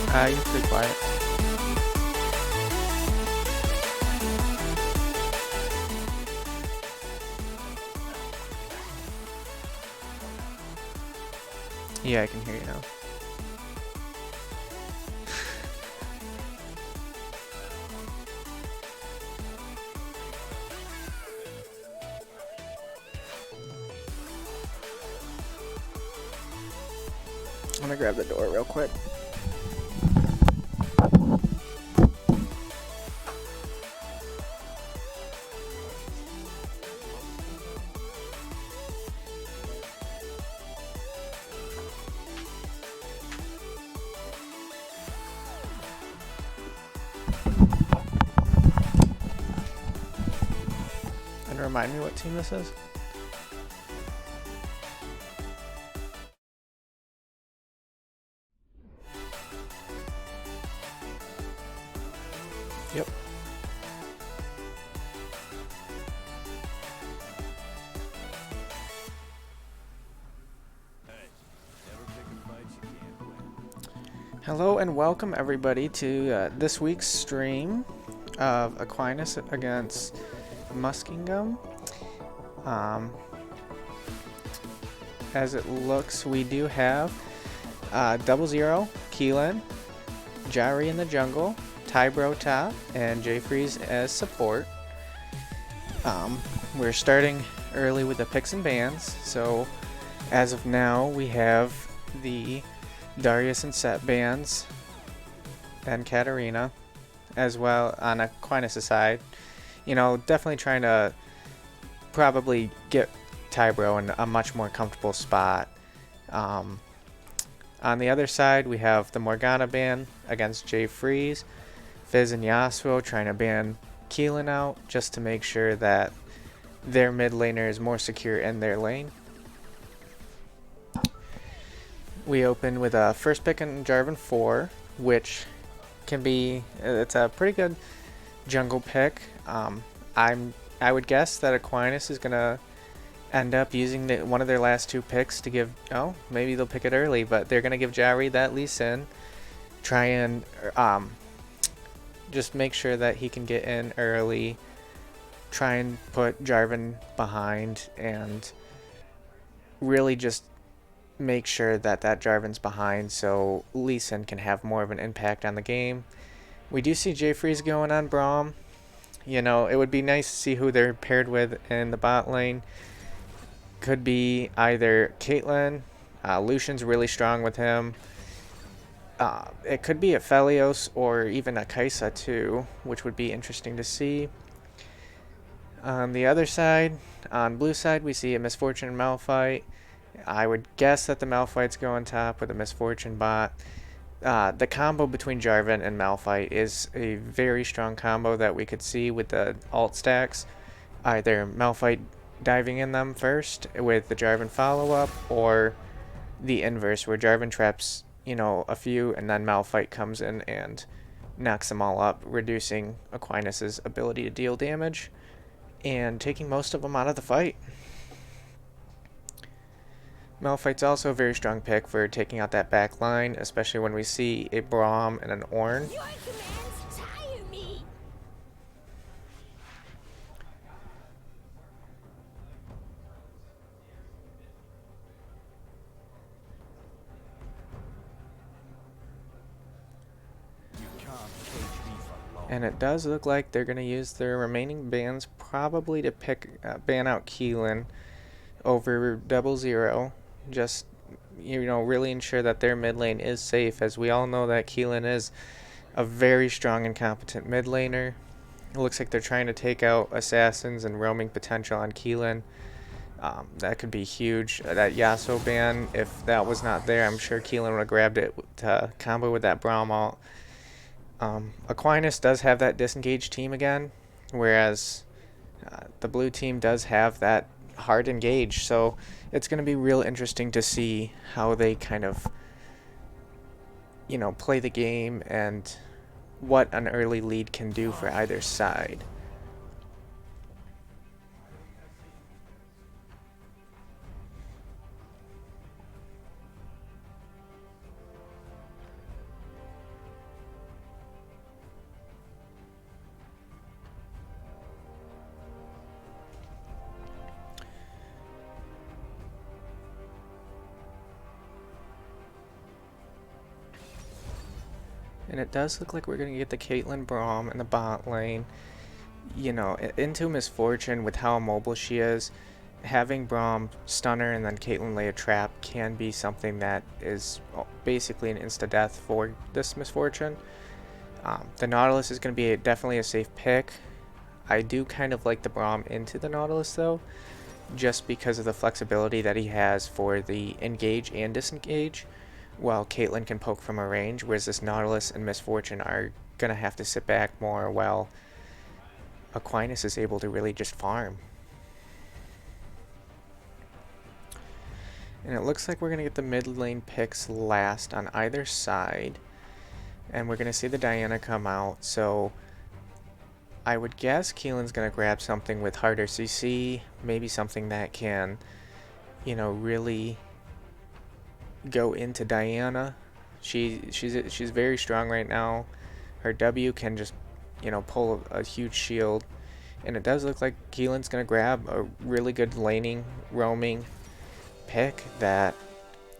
You're pretty quiet. Yeah, I can hear you now. I'm gonna grab the door real quick. And remind me what team this is? Yep. Hello and welcome everybody to this week's stream of Aquinas against Muskingum. As it looks, we do have 00, Keelan, Jari in the jungle, Tybro top, and Jfreeze as support. We're starting early with the picks and bans, so as of now we have the Darius and Set bans and Katarina, as well on Aquinas' side. You know, definitely trying to probably get Tybro in a much more comfortable spot. On the other side, we have the Morgana ban against Jfreeze, Fizz and Yasuo trying to ban Keelan out just to make sure that their mid laner is more secure in their lane. We open with a first pick in Jarvan 4, which can be, it's a pretty good jungle pick. I would guess that Aquinas is gonna end up using one of their last two picks to give, maybe they'll pick it early, but they're gonna give Jari that Lee Sin, try and just make sure that he can get in early, try and put Jarvan behind, and really just make sure that Jarvan's behind so Lee Sin can have more of an impact on the game. We do see Jfreeze going on Braum. You know, it would be nice to see who they're paired with in the bot lane. Could be either Caitlyn, Lucian's really strong with him. It could be a Felios or even a Kaisa too, which would be interesting to see. On the other side, on blue side, we see a Misfortune and Malphite. I would guess that the Malphite's go on top with a Misfortune bot. The combo between Jarvan and Malphite is a very strong combo that we could see with the alt stacks. Either Malphite diving in them first with the Jarvan follow-up, or the inverse where Jarvan traps, a few and then Malphite comes in and knocks them all up, reducing Aquinas' ability to deal damage and taking most of them out of the fight. Malphite's also a very strong pick for taking out that back line, especially when we see a Braum and an Ornn. And it does look like they're going to use their remaining bans probably to ban out Keelan over 00. Just, really ensure that their mid lane is safe, as we all know that Keelan is a very strong and competent mid laner. It looks like they're trying to take out assassins and roaming potential on Keelan. That could be huge. That Yasuo ban, if that was not there, I'm sure Keelan would have grabbed it to combo with that Braum ult. Aquinas does have that disengaged team again, whereas the blue team does have that hard engage, so it's going to be real interesting to see how they kind of play the game and what an early lead can do for either side. And it does look like we're going to get the Caitlyn Braum in the bot lane. Into Misfortune with how mobile she is, having Braum stun her and then Caitlyn lay a trap can be something that is basically an insta-death for this Misfortune. The Nautilus is going to be definitely a safe pick. I do kind of like the Braum into the Nautilus though, just because of the flexibility that he has for the engage and disengage, while Caitlyn can poke from a range, whereas this Nautilus and Misfortune are going to have to sit back more while Aquinas is able to really just farm. And it looks like we're going to get the mid lane picks last on either side. And we're going to see the Diana come out. So I would guess Keelan's going to grab something with harder CC. Maybe something that can, really go into Diana. She's very strong right now. Her W can just, pull a huge shield. And it does look like Keelan's going to grab a really good laning, roaming pick that,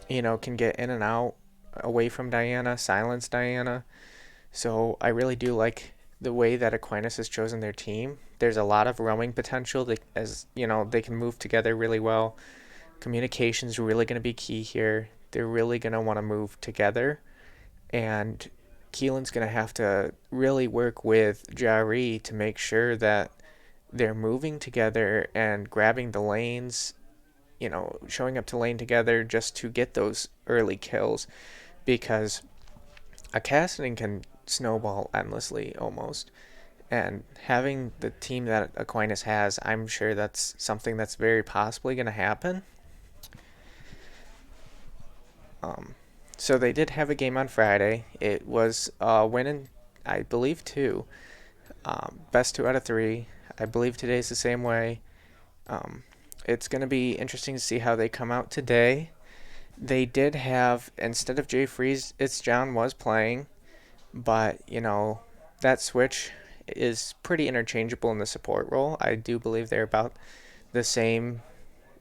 can get in and out away from Diana, silence Diana. So I really do like the way that Aquinas has chosen their team. There's a lot of roaming potential as they can move together really well. Communication's really going to be key here. They're really going to want to move together, and Keelan's going to have to really work with Jari to make sure that they're moving together and grabbing the lanes, showing up to lane together just to get those early kills, because a Cassidy can snowball endlessly almost. And having the team that Aquinas has, I'm sure that's something that's very possibly going to happen. So they did have a game on Friday. It was a win in, I believe, two. Best 2 out of 3. I believe today's the same way. It's going to be interesting to see how they come out today. They did have, instead of Jay Freeze, it's John was playing. But, that switch is pretty interchangeable in the support role. I do believe they're about the same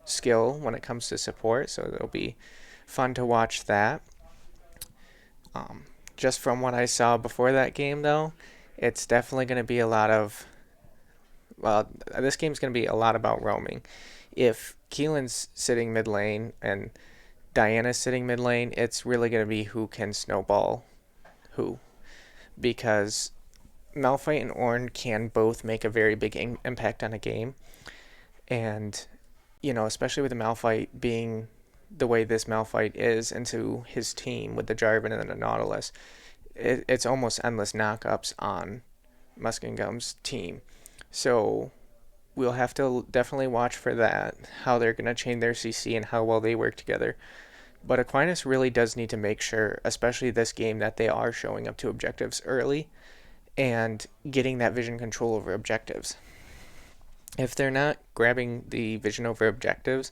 skill when it comes to support, so it'll be fun to watch that. Just from what I saw before that game, though, it's definitely going to be a lot of, this game's going to be a lot about roaming. If Keelan's sitting mid lane and Diana's sitting mid lane, it's really going to be who can snowball who. Because Malphite and Ornn can both make a very big impact on a game. And, especially with the Malphite being the way this Malphite is into his team with the Jarvan and the Nautilus, it's almost endless knockups on Muskingum's team. So we'll have to definitely watch for that, how they're going to chain their CC and how well they work together. But Aquinas really does need to make sure, especially this game, that they are showing up to objectives early and getting that vision control over objectives. If they're not grabbing the vision over objectives,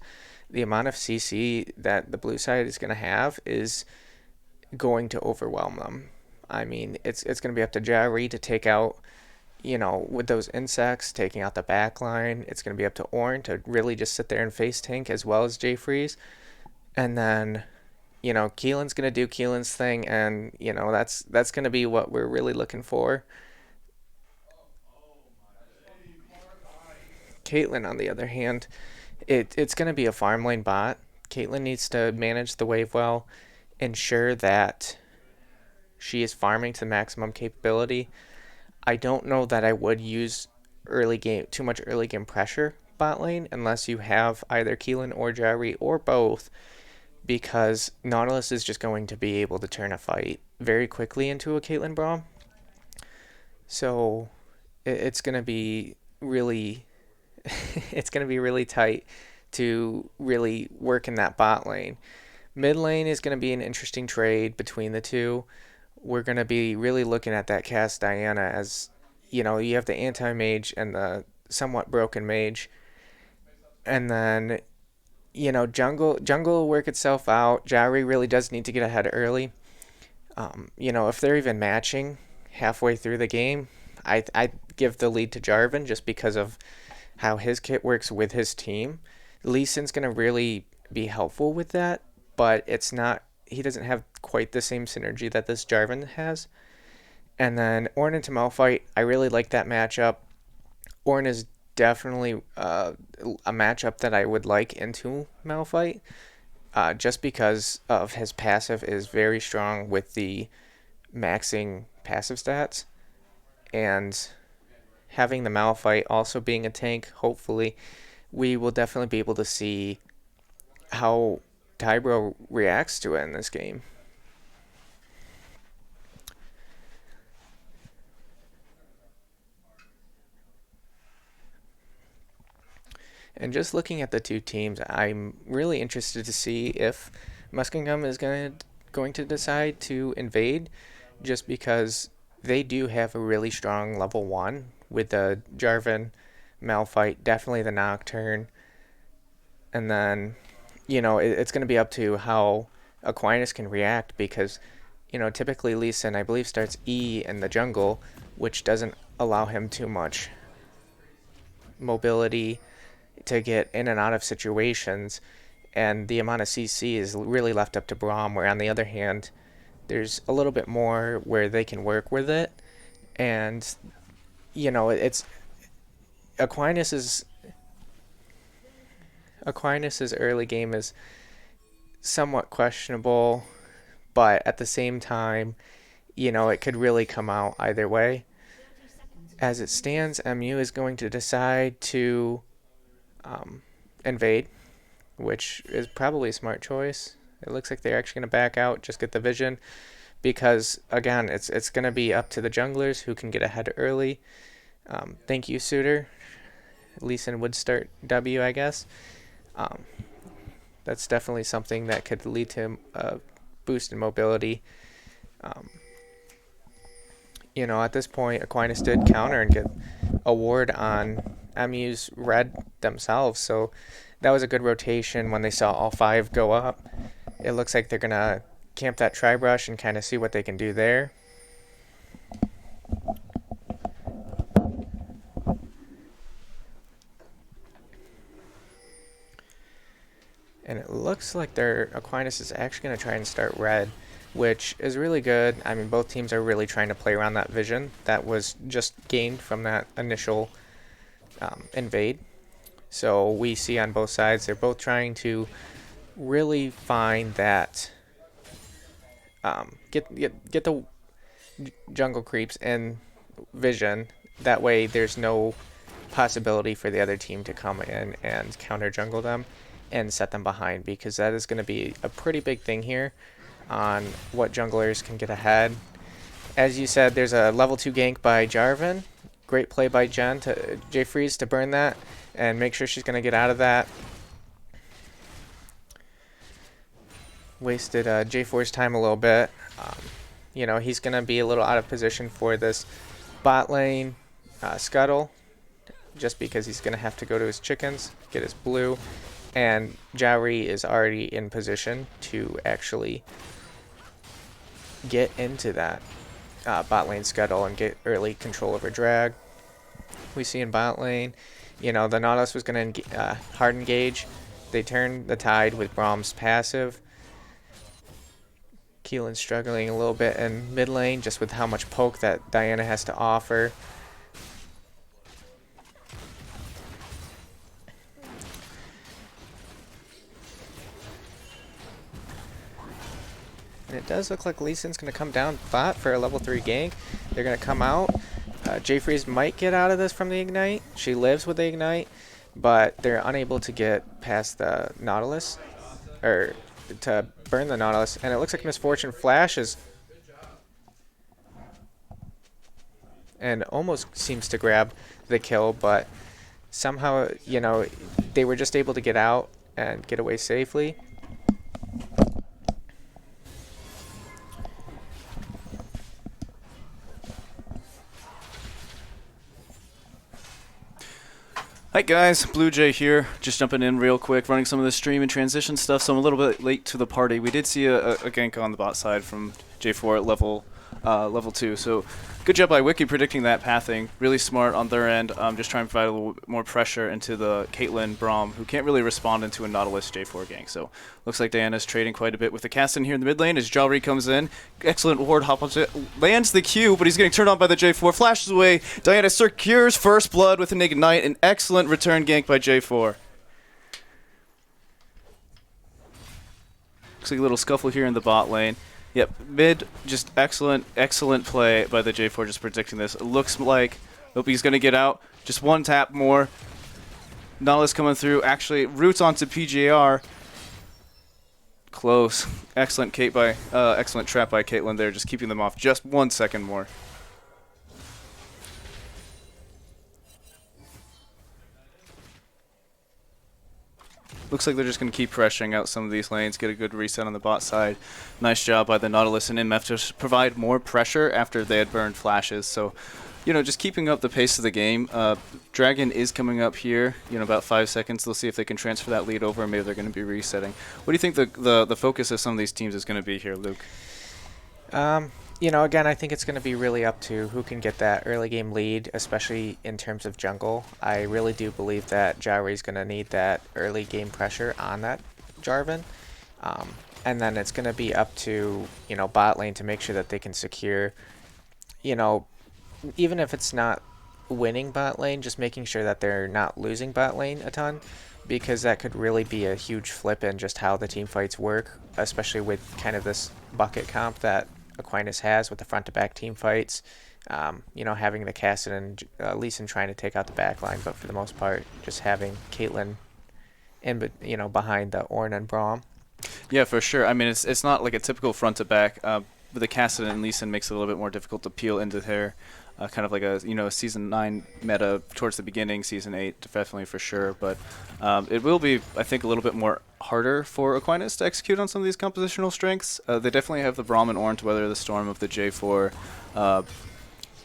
the amount of CC that the blue side is going to have is going to overwhelm them. I mean, it's going to be up to Jari to take out, with those insects, taking out the back line. It's going to be up to Ornn to really just sit there and face tank as well as Jay Freeze. And then, Keelan's going to do Keelan's thing, and, that's going to be what we're really looking for. Caitlyn, on the other hand, it's going to be a farm lane bot. Caitlyn needs to manage the wave well, ensure that she is farming to the maximum capability. I don't know that I would use too much early game pressure bot lane unless you have either Keelan or Jari or both, because Nautilus is just going to be able to turn a fight very quickly into a Caitlyn Braum. So it's going to be really it's going to be really tight to really work in that bot lane. Mid lane is going to be an interesting trade between the two. We're going to be really looking at that cast Diana as, you have the anti-mage and the somewhat broken mage. And then, jungle will work itself out. Jari really does need to get ahead early. If they're even matching halfway through the game, I give the lead to Jarvan just because of how his kit works with his team. Lee Sin's going to really be helpful with that, but it's not. He doesn't have quite the same synergy that this Jarvan has. And then Ornn into Malphite, I really like that matchup. Ornn is definitely a matchup that I would like into Malphite, just because of his passive is very strong with the maxing passive stats, and having the Malphite also being a tank, hopefully, we will definitely be able to see how Tybro reacts to it in this game. And just looking at the two teams, I'm really interested to see if Muskingum is going to decide to invade, just because they do have a really strong level 1 with the Jarvan, Malphite, definitely the Nocturne. And then, it's going to be up to how Aquinas can react, because, typically Lee Sin, I believe, starts E in the jungle, which doesn't allow him too much mobility to get in and out of situations, and the amount of CC is really left up to Braum, where on the other hand, there's a little bit more where they can work with it. And, it's Aquinas's early game is somewhat questionable, but at the same time, it could really come out either way. As it stands, MU is going to decide to invade, which is probably a smart choice. It looks like they're actually going to back out, just get the vision, because again, it's going to be up to the junglers who can get ahead early. Thank you, Suitor. Lee Sin would start W, I guess. That's definitely something that could lead to a boost in mobility. At this point, Aquinas did counter and get a ward on MU's red themselves, so that was a good rotation when they saw all 5 go up. It looks like they're going to camp that tri-brush and kind of see what they can do there. And it looks like Aquinas is actually going to try and start red, which is really good. I mean, both teams are really trying to play around that vision that was just gained from that initial invade. So we see on both sides, they're both trying to really find that, get the jungle creeps in vision. That way there's no possibility for the other team to come in and counter jungle them and set them behind, because that is going to be a pretty big thing here on what junglers can get ahead. As you said, there's a level 2 gank by Jarvan. Great play by J Freeze to burn that and make sure she's going to get out of that. Wasted J4's time a little bit. He's going to be a little out of position for this bot lane scuttle, just because he's going to have to go to his chickens, get his blue, and Jowry is already in position to actually get into that bot lane scuttle and get early control over drag. We see in bot lane, the Nautilus was going to hard engage. They turned the tide with Braum's passive. Keelan's struggling a little bit in mid lane, just with how much poke that Diana has to offer. And it does look like Lee Sin's going to come down bot for a level 3 gank. They're going to come out. J Freeze might get out of this from the Ignite. She lives with the Ignite, but they're unable to get past the Nautilus, or to burn the Nautilus. And it looks like Misfortune flashes and almost seems to grab the kill, but somehow, they were just able to get out and get away safely. Hi guys, Blue Jay here, just jumping in real quick, running some of the stream and transition stuff, so I'm a little bit late to the party. We did see a gank on the bot side from J4 at level level 2. So good job by Wiki predicting that pathing. Really smart on their end. Just trying to provide a little bit more pressure into the Caitlyn Braum, who can't really respond into a Nautilus J4 gank. So looks like Diana's trading quite a bit with the Cassin here in the mid lane as Jawri comes in. Excellent ward hop up to lands the Q, but he's getting turned on by the J4. Flashes away. Diana secures first blood with an Ignite. An excellent return gank by J4. Looks like a little scuffle here in the bot lane. Yep, mid, just excellent play by the J4, just predicting this. It looks like, he's going to get out. Just one tap more. Nautilus coming through, actually roots onto PJR. Close. Excellent trap by Caitlyn there, just keeping them off just 1 second more. Looks like they're just going to keep pressuring out some of these lanes, get a good reset on the bot side. Nice job by the Nautilus and MF to provide more pressure after they had burned flashes. So, just keeping up the pace of the game. Dragon is coming up here, about 5 seconds. They'll see if they can transfer that lead over, and maybe they're going to be resetting. What do you think the focus of some of these teams is going to be here, Luke? Again, I think it's going to be really up to who can get that early game lead, especially in terms of jungle. I really do believe that Jowry is going to need that early game pressure on that Jarvan. And then it's going to be up to, bot lane to make sure that they can secure, even if it's not winning bot lane, just making sure that they're not losing bot lane a ton, because that could really be a huge flip in just how the team fights work, especially with kind of this bucket comp that Aquinas has with the front-to-back team fights. Having the Cassin and Lee Sin trying to take out the back line, but for the most part, just having Caitlyn behind the Ornn and Braum. Yeah, for sure. I mean, it's not like a typical front-to-back, but the Cassin and Lee Sin makes it a little bit more difficult to peel into their kind of like a Season 9 meta towards the beginning, Season 8 definitely for sure, but it will be, I think, a little bit more harder for Aquinas to execute on some of these compositional strengths. They definitely have the Braum and Ornn to weather the storm of the J4,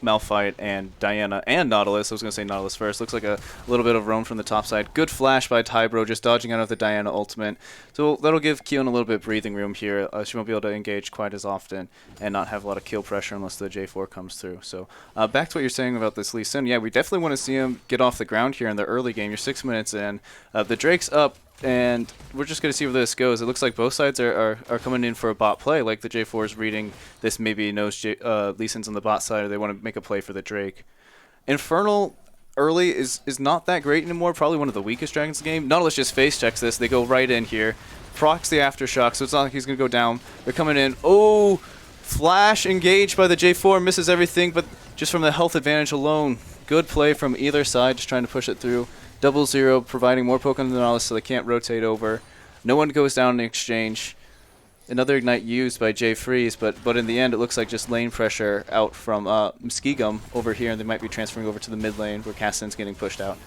Malphite and Diana and Nautilus. I was going to say Nautilus first. Looks like a little bit of roam from the top side. Good flash by Tybro, just dodging out of the Diana ultimate. So that'll give Keon a little bit of breathing room here. She won't be able to engage quite as often and not have a lot of kill pressure unless the J4 comes through. So back to what you're saying about this Lee Sin. Yeah, we definitely want to see him get off the ground here in the early game. You're 6 minutes in. The Drake's up, and we're just going to see where this goes. It looks like both sides are coming in for a bot play, like the J4 is reading this, maybe knows Lee Sin's on the bot side, or they want to make a play for the Drake. Infernal early is not that great anymore, probably one of the weakest Dragons in the game. Nautilus just face checks this, they go right in here, procs the Aftershock, so it's not like he's going to go down. They're coming in, oh, flash engaged by the J4, misses everything, but just from the health advantage alone, good play from either side, just trying to push it through. 0-0, providing more poke on the Nautilus so they can't rotate over. No one goes down in exchange. Another Ignite used by Jay Freeze, but in the end it looks like just lane pressure out from Muskingum over here, and they might be transferring over to the mid lane where Cassin's getting pushed out.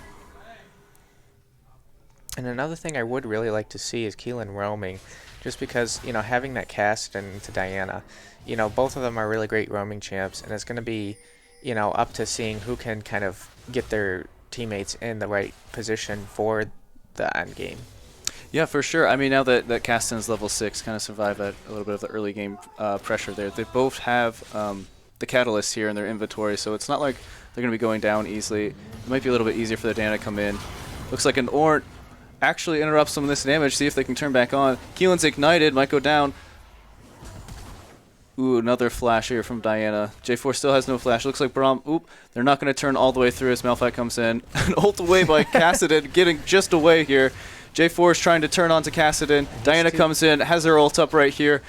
And another thing I would really like to see is Keelan roaming, just because, having that cast into Diana, both of them are really great roaming champs, and it's going to be, up to seeing who can kind of get their teammates in the right position for the end game. Yeah, for sure. I mean, now that Caston's level 6, kind of survive a little bit of the early game pressure there. They both have the Catalyst here in their inventory, so it's not like they're going to be going down easily. It might be a little bit easier for the Diana to come in. Looks like an Ornn actually interrupts some of this damage. See if they can turn back on. Keelan's ignited, might go down. Ooh, another flash here from Diana. J4 still has no flash. Looks like Braum, oop, they're not going to turn all the way through as Malphite comes in. An ult away by Cassidon, getting just away here. J4 is trying to turn onto Cassidon. Diana comes in, has her ult up right here.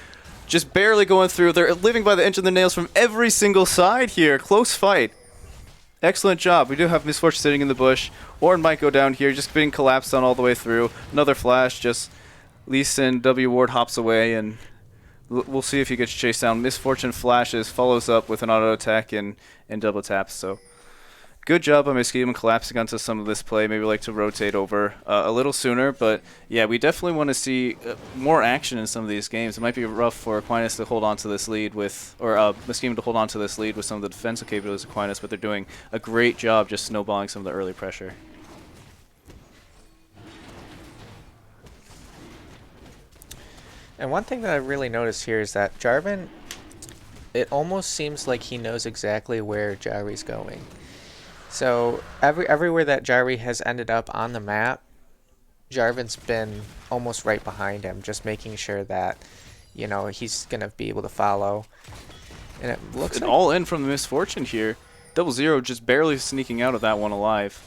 Just barely going through. They're living by the inch of the nails from every single side here. Close fight. Excellent job. We do have Misfortune sitting in the bush. Ornn might go down here, just being collapsed on all the way through. Another flash, just Lee Sin, W Ward hops away, and we'll see if he gets chased down. Misfortune flashes, follows up with an auto attack and double taps. So good job by Muskingum collapsing onto some of this play. Maybe like to rotate over a little sooner. But yeah, we definitely want to see more action in some of these games. It might be rough for Aquinas to hold on to this lead with, or Muskingum to hold on to this lead with some of the defensive capabilities of Aquinas, but they're doing a great job just snowballing some of the early pressure. And one thing that I really noticed here is that Jarvan it almost seems like he knows exactly where Jari's going. So everywhere that Jari has ended up on the map, Jarvan's been almost right behind him, just making sure that, he's gonna be able to follow. And it looks An like all in from the Misfortune here. 0-0 just barely sneaking out of that one alive.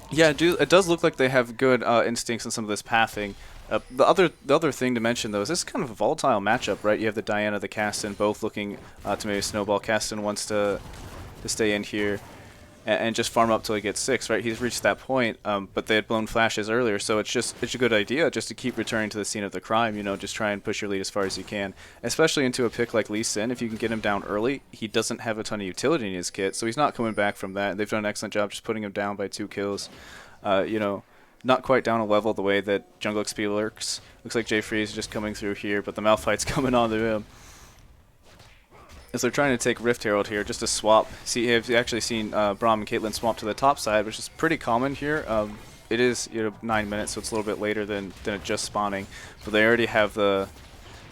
Yeah, it does look like they have good instincts in some of this pathing. The other thing to mention, though, is this is kind of a volatile matchup, right? You have the Diana, the Caston, both looking to maybe snowball. Caston wants to stay in here and just farm up till he gets 6, right? He's reached that point, but they had blown flashes earlier, so it's a good idea just to keep returning to the scene of the crime, just try and push your lead as far as you can, especially into a pick like Lee Sin. If you can get him down early, he doesn't have a ton of utility in his kit, so he's not coming back from that. They've done an excellent job just putting him down by 2 kills. Not quite down a level the way that Jungle XP lurks. Looks like Jay Freeze just coming through here, but the Malphite's coming on to him. As they're trying to take Rift Herald here, just to swap. See, I've actually seen Braum and Caitlyn swap to the top side, which is pretty common here. It is 9 minutes, so it's a little bit later than it just spawning. But they already have the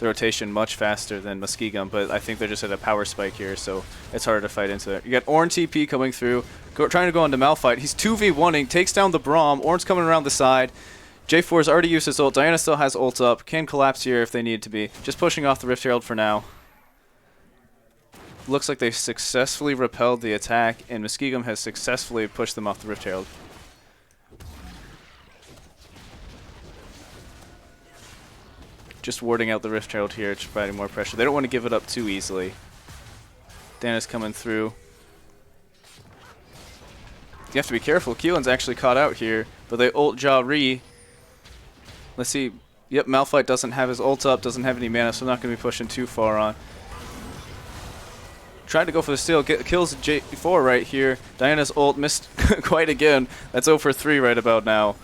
rotation much faster than Muskingum, but I think they're just at a power spike here, so it's harder to fight into it. You got Ornn TP coming through, trying to go into Malphite. He's 2v1ing, takes down the Braum. Ornn's coming around the side. J4's already used his ult. Diana still has ult up. Can collapse here if they need to be. Just pushing off the Rift Herald for now. Looks like they've successfully repelled the attack, and Muskingum has successfully pushed them off the Rift Herald. Just warding out the Rift Herald here, just providing more pressure. They don't want to give it up too easily. Dana's coming through. You have to be careful. Keelan's actually caught out here, but they ult Jari. Let's see. Yep, Malphite doesn't have his ult up, doesn't have any mana, so not going to be pushing too far on. Tried to go for the steal, kills J4 right here. Diana's ult missed quite again. That's 0 for 3 right about now.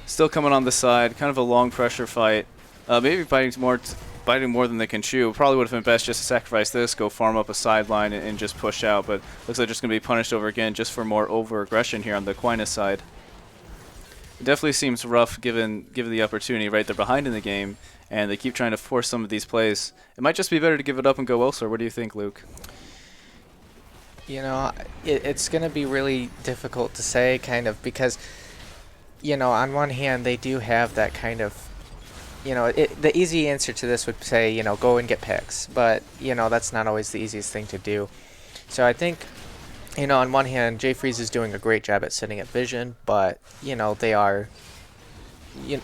Still coming on the side, kind of a long pressure fight. Maybe biting more than they can chew. Probably would have been best just to sacrifice this, go farm up a sideline and just push out, but looks like just going to be punished over again just for more over-aggression here on the Aquinas side. It definitely seems rough given the opportunity, right? They're behind in the game, and they keep trying to force some of these plays. It might just be better to give it up and go elsewhere. What do you think, Luke? It's going to be really difficult to say, kind of, because, on one hand, they do have that kind of, the easy answer to this would say, go and get picks. But, that's not always the easiest thing to do. So I think, on one hand, Jay Freeze is doing a great job at setting up vision, but, they are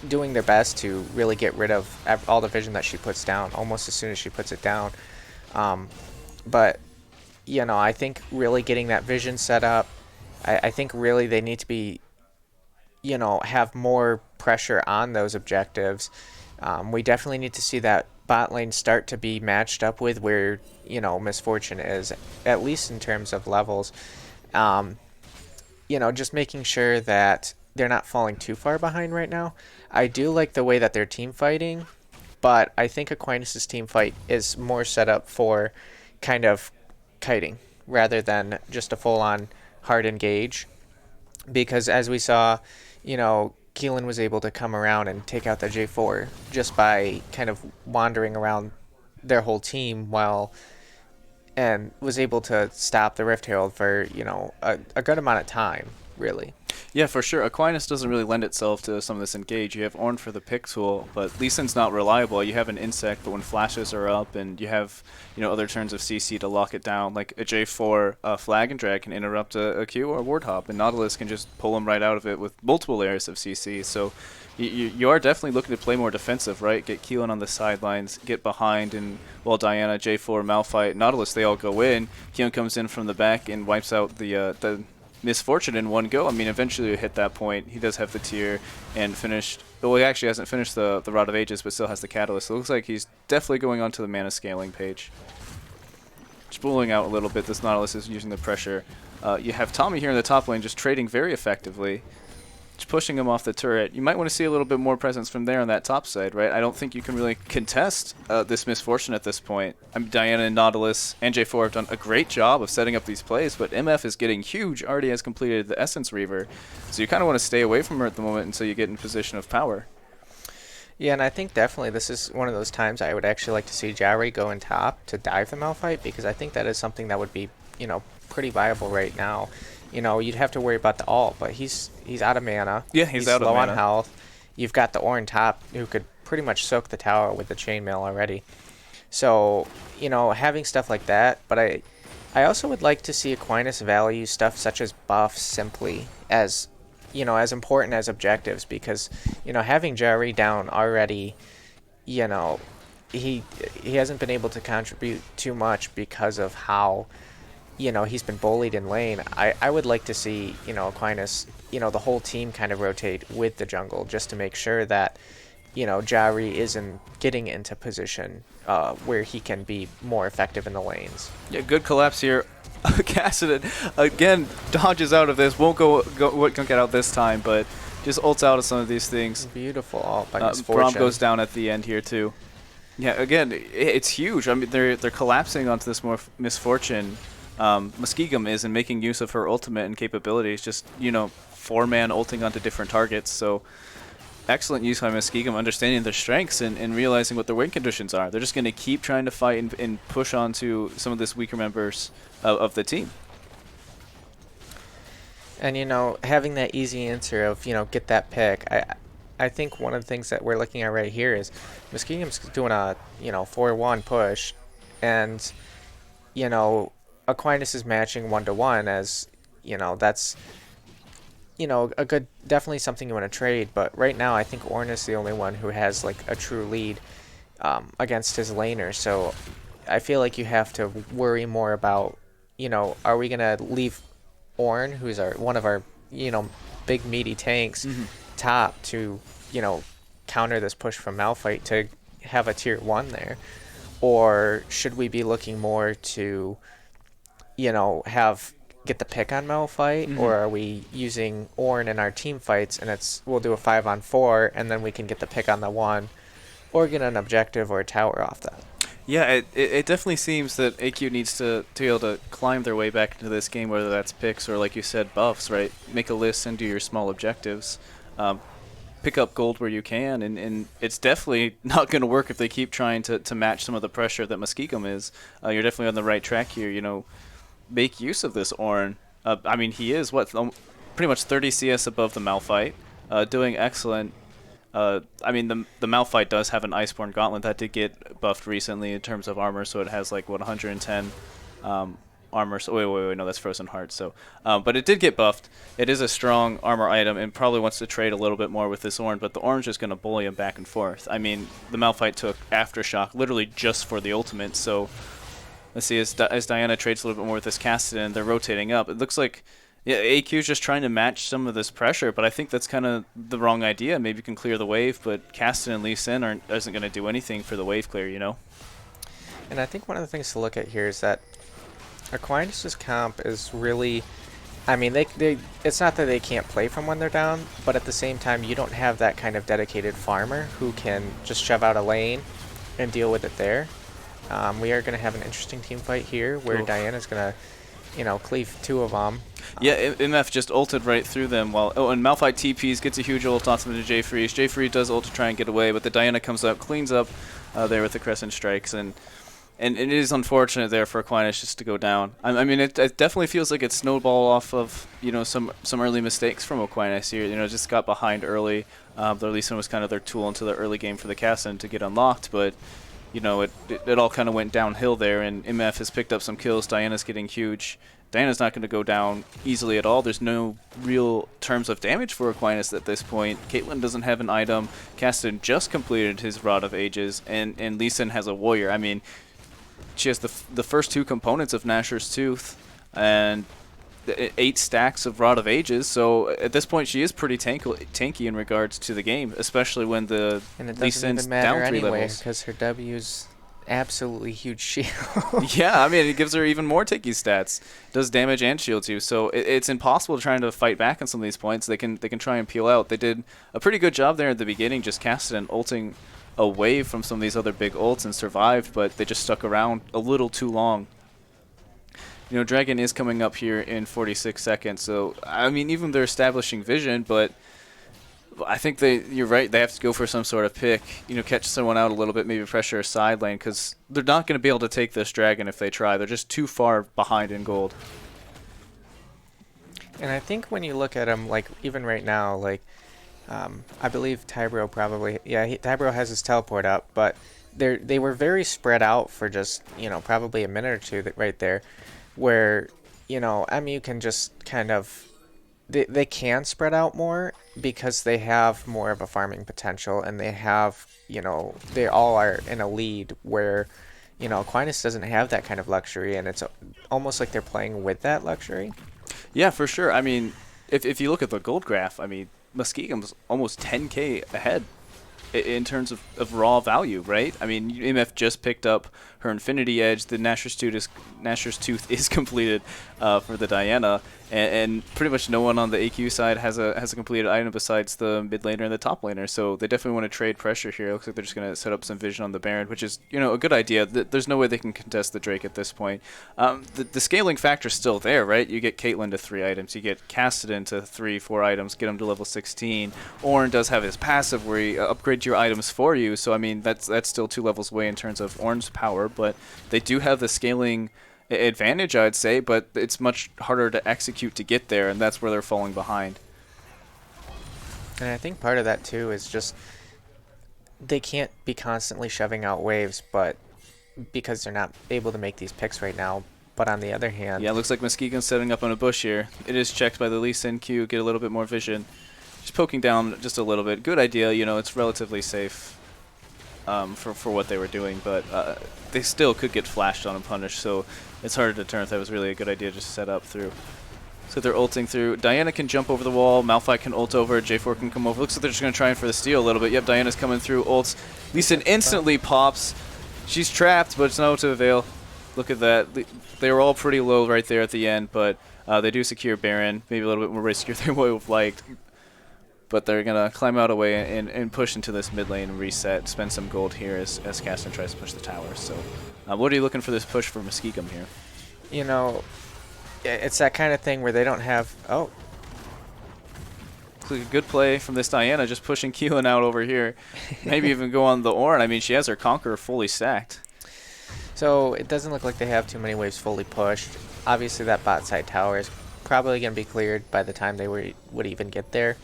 doing their best to really get rid of all the vision that she puts down almost as soon as she puts it down. But, I think really getting that vision set up, I think really they need to be, have more pressure on those objectives. We definitely need to see that bot lane start to be matched up with where, Misfortune is, at least in terms of levels. Just making sure that they're not falling too far behind right now. I do like the way that they're team fighting, but I think Aquinas' team fight is more set up for kind of kiting rather than just a full-on hard engage. Because as we saw, Keelan was able to come around and take out the J4 just by kind of wandering around their whole team and was able to stop the Rift Herald for, a good amount of time, really. Yeah, for sure. Aquinas doesn't really lend itself to some of this engage. You have Ornn for the pick tool, but Lee Sin's not reliable. You have an insect, but when flashes are up and you have other turns of CC to lock it down, like a J4 flag and drag can interrupt a Q or a ward hop, and Nautilus can just pull them right out of it with multiple layers of CC. So you are definitely looking to play more defensive, right? Get Keelan on the sidelines, get behind, and while Diana, J4, Malphite, Nautilus, they all go in. Keelan comes in from the back and wipes out the Misfortune in one go. I mean, eventually you hit that point. He does have the tier and finished. Well, he actually hasn't finished the Rod of Ages, but still has the Catalyst. So it looks like he's definitely going on to the mana scaling page. Spooling out a little bit, this Nautilus is using the pressure. You have Tommy here in the top lane just trading very effectively. Just pushing him off the turret. You might want to see a little bit more presence from there on that top side, right? I don't think you can really contest this Misfortune at this point. Diana and Nautilus and J4 have done a great job of setting up these plays, but MF is getting huge, already has completed the Essence Reaver. So you kind of want to stay away from her at the moment until you get in position of power. Yeah, and I think definitely this is one of those times I would actually like to see Jowry go in top to dive the Malphite because I think that is something that would be, pretty viable right now. You'd have to worry about the ult, but he's out of mana. Yeah, he's He's out of low on mana. health. You've got the Ornn top who could pretty much soak the tower with the chainmail already. So, having stuff like that, but I also would like to see Aquinas value stuff such as buffs simply as important as objectives because, having Jerry down already, you know, he he hasn't been able to contribute too much because of how, he's been bullied in lane. I would like to see, Aquinas, the whole team kind of rotate with the jungle just to make sure that, Jari isn't getting into position where he can be more effective in the lanes. Yeah, good collapse here. Cassidy again dodges out of this. Won't get out this time, but just ults out of some of these things. Beautiful ult by Braum Misfortune. goes down at the end here too. Yeah, again, it's huge. I mean, they're collapsing onto this more Misfortune. Muskingum is and making use of her ultimate and capabilities. Just 4-man ulting onto different targets. So excellent use by Muskingum, understanding their strengths and realizing what their win conditions are. They're just going to keep trying to fight and push on to some of this weaker members of the team. And having that easy answer of get that pick, I think one of the things that we're looking at right here is Muskingum's doing a 4-1 push, and Aquinas is matching 1-to-1 as that's a good, definitely something you want to trade. But right now I think Ornn is the only one who has like a true lead against his laner. So I feel like you have to worry more about are we gonna leave Ornn, who's one of our big meaty tanks, top to counter this push from Malphite to have a tier 1 there, or should we be looking more to get the pick on Malphite, or are we using Ornn in our team fights and we'll do a 5-on-4 and then we can get the pick on the 1 or get an objective or a tower off that? Yeah, it definitely seems that AQ needs to be able to climb their way back into this game, whether that's picks or, like you said, buffs, right? Make a list and do your small objectives. Pick up gold where you can, and it's definitely not going to work if they keep trying to match some of the pressure that Muskingum is. You're definitely on the right track here, make use of this Ornn. I mean, he is, pretty much 30 CS above the Malphite, doing excellent. I mean, the Malphite does have an Iceborne Gauntlet that did get buffed recently in terms of armor, so it has like 110 armor. So wait, no, that's Frozen Heart. So, but it did get buffed. It is a strong armor item, and probably wants to trade a little bit more with this Ornn. But the Ornn's just going to bully him back and forth. I mean, the Malphite took Aftershock literally just for the ultimate. So let's see, as Diana trades a little bit more with this Cassidy, and they're rotating up. It looks like. Yeah, AQ's just trying to match some of this pressure, but I think that's kind of the wrong idea. Maybe you can clear the wave, but Cassidy and Lee Sin isn't going to do anything for the wave clear, And I think one of the things to look at here is that Aquinas' comp is really, I mean, it's not that they can't play from when they're down, but at the same time, you don't have that kind of dedicated farmer who can just shove out a lane and deal with it there. We are going to have an interesting team fight here where Diana's going to cleave 2 of them. Yeah, MF just ulted right through them and Malphite TPs, gets a huge ult onto the J-Freeze. J-Freeze does ult to try and get away, but the Diana comes up, cleans up there with the Crescent Strikes, and it is unfortunate there for Aquinas just to go down. I mean, it definitely feels like it snowballed off of, some early mistakes from Aquinas here. Just got behind early. The Lee Sin was kind of their tool into the early game for the Cassin to get unlocked, but it all kind of went downhill there, and MF has picked up some kills. Diana's getting huge. Diana's not going to go down easily at all. There's no real terms of damage for Aquinas at this point. Caitlyn doesn't have an item. Caston just completed his Rod of Ages, and Lee Sin has a Warrior. I mean, she has the first 2 components of Nashor's Tooth, and 8 stacks of Rod of Ages, so at this point she is pretty tanky in regards to the game, especially when the Lee Sin's down 3 levels. Because her W's absolutely huge shield. Yeah, I mean, it gives her even more tanky stats. Does damage and shield too, so it's impossible trying to fight back on some of these points. They can try and peel out. They did a pretty good job there at the beginning, just casting and ulting away from some of these other big ults and survived, but they just stuck around a little too long. Dragon is coming up here in 46 seconds, so, I mean, even they're establishing vision, but I think you're right. They have to go for some sort of pick, catch someone out a little bit, maybe pressure a side lane, because they're not going to be able to take this dragon if they try. They're just too far behind in gold. And I think when you look at them, like even right now, like I believe Tybro probably, yeah, Tybro has his teleport up, but they were very spread out for just probably a minute or two right there, where MU can just kind of they can spread out more because they have more of a farming potential, and they have they all are in a lead where Aquinas doesn't have that kind of luxury, and it's almost like they're playing with that luxury. Yeah, for sure. I mean, if you look at the gold graph, I mean, Muskingum's almost 10k ahead in terms of raw value, right? I mean, MF just picked up her Infinity Edge. The Nashor's Tooth is completed for the Diana, and pretty much no one on the AQ side has a completed item besides the mid laner and the top laner. So they definitely want to trade pressure here. It looks like they're just going to set up some vision on the Baron, which is a good idea. There's no way they can contest the Drake at this point. The scaling factor's still there, right? You get Caitlyn to 3 items, you get Cassidy to 3-4 items, get him to level 16. Ornn does have his passive where he upgrades your items for you. So I mean that's still 2 levels away in terms of Ornn's power, but they do have the scaling advantage, I'd say, but it's much harder to execute to get there, and that's where they're falling behind. And I think part of that too is just they can't be constantly shoving out waves, but because they're not able to make these picks right now. But on the other hand, yeah, it looks like Muskingum's setting up on a bush here. It is checked by the Lee Sin Q, get a little bit more vision. Just poking down just a little bit. Good idea, it's relatively safe for what they were doing, but they still could get flashed on and punished, so it's hard to determine if that was really a good idea just to set up through. So they're ulting through. Diana can jump over the wall. Malphite can ult over. J4 can come over. Looks like they're just going to try for the steal a little bit. Yep, Diana's coming through. Ults. Lee Sin instantly pops. She's trapped, but it's no to avail. Look at that. They were all pretty low right there at the end, but they do secure Baron. Maybe a little bit more riskier than we would have liked. But they're going to climb out away and push into this mid lane and reset, spend some gold here as Cassidy tries to push the tower. So what are you looking for this push for Muskingum here? It's that kind of thing where they don't have... Oh. Looks like a good play from this Diana, just pushing Keelan out over here. Maybe even go on the Ornn. I mean, she has her Conqueror fully stacked. So it doesn't look like they have too many waves fully pushed. Obviously, that bot side tower is probably going to be cleared by the time they would even get there.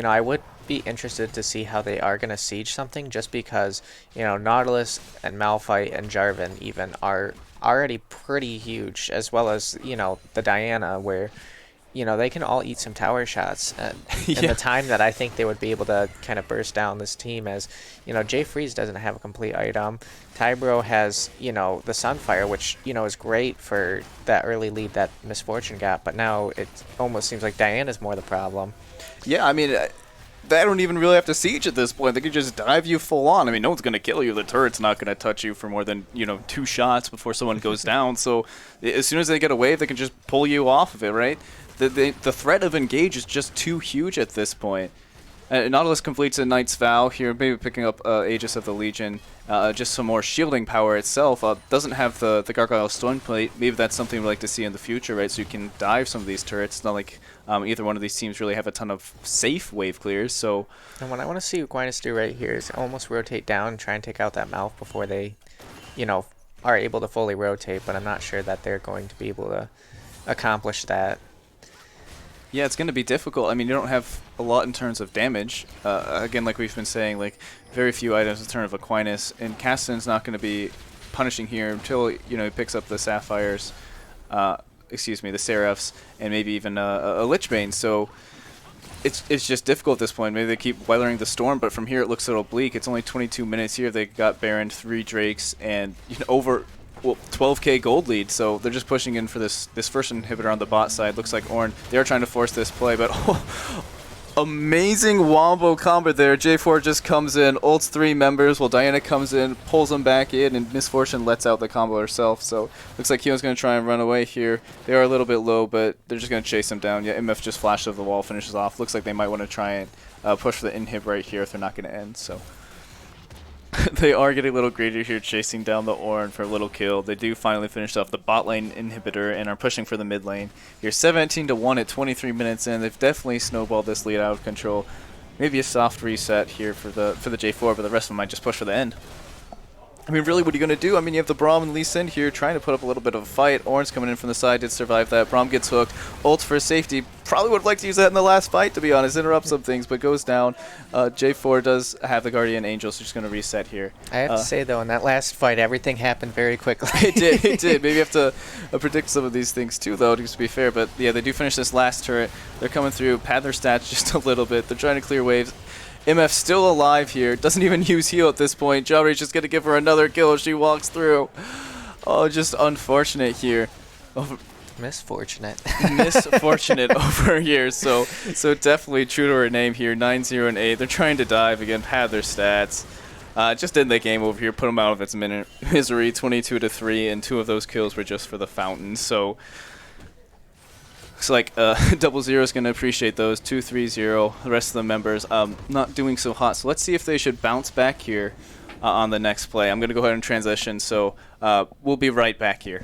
I would be interested to see how they are going to siege something, just because, Nautilus and Malphite and Jarvan even are already pretty huge, as well as, the Diana, where, they can all eat some tower shots in the time that I think they would be able to kind of burst down this team, as, Jay Freeze doesn't have a complete item. Tybro has, the Sunfire, which, is great for that early lead that Misfortune got, but now it almost seems like Diana's more the problem. Yeah, I mean, they don't even really have to siege at this point. They could just dive you full on. I mean, no one's going to kill you. The turret's not going to touch you for more than, 2 shots before someone goes down. So as soon as they get a wave, they can just pull you off of it, right? The threat of engage is just too huge at this point. Nautilus completes a Knight's Vow here, maybe picking up Aegis of the Legion. Just some more shielding power itself. Doesn't have the Gargoyle Stone Plate. Maybe that's something we'd like to see in the future, right? So you can dive some of these turrets. It's not like either one of these teams really have a ton of safe wave clears. So, and what I want to see Aquinas do right here is almost rotate down and try and take out that mouth before they, are able to fully rotate. But I'm not sure that they're going to be able to accomplish that. Yeah, it's going to be difficult. I mean, you don't have a lot in terms of damage. Again, like we've been saying, like very few items in terms of Aquinas, and Cassidy's not going to be punishing here until he picks up the Sapphires, the Seraphs, and maybe even a Lichbane. So it's just difficult at this point. Maybe they keep weathering the storm, but from here it looks a little bleak. It's only 22 minutes here. They got Baron, 3 Drakes, and over 12k gold lead, so they're just pushing in for this first inhibitor on the bot side. Looks like Ornn, they're trying to force this play, but amazing wombo combo there. J4 just comes in, ults 3 members, while Diana comes in, pulls them back in, and Misfortune lets out the combo herself. So looks like Keon's going to try and run away here. They are a little bit low, but they're just going to chase him down. Yeah, MF just flashes over the wall, finishes off. Looks like they might want to try and push for the inhib right here if they're not going to end. So they are getting a little greedy here, chasing down the Ornn for a little kill. They do finally finish off the bot lane inhibitor and are pushing for the mid lane. You're 17-1 at 23 minutes in. They've definitely snowballed this lead out of control. Maybe a soft reset here for the J4, but the rest of them might just push for the end. I mean, really, what are you going to do? I mean, you have the Braum and Lee Sin here trying to put up a little bit of a fight. Orange coming in from the side did survive that. Braum gets hooked. Ult for safety. Probably would have liked to use that in the last fight, to be honest. Interrupt some things, but goes down. J4 does have the Guardian Angel, so just going to reset here. I have to say, though, in that last fight, everything happened very quickly. It did. Maybe you have to predict some of these things, too, though, just to be fair. But, yeah, they do finish this last turret. They're coming through, pad their stats just a little bit. They're trying to clear waves. MF still alive here. Doesn't even use heal at this point. Jabber's just going to give her another kill as she walks through. Oh, just unfortunate here. Misfortunate. Misfortunate over here. So definitely true to her name here. 9-0 and 8. They're trying to dive again, pad their stats. Just end the game over here. Put them out of its misery. 22-3, and 2 of those kills were just for the fountain. So looks like 00 is going to appreciate those. 2-3-0. The rest of the members not doing so hot. So let's see if they should bounce back here on the next play. I'm going to go ahead and transition. So we'll be right back here.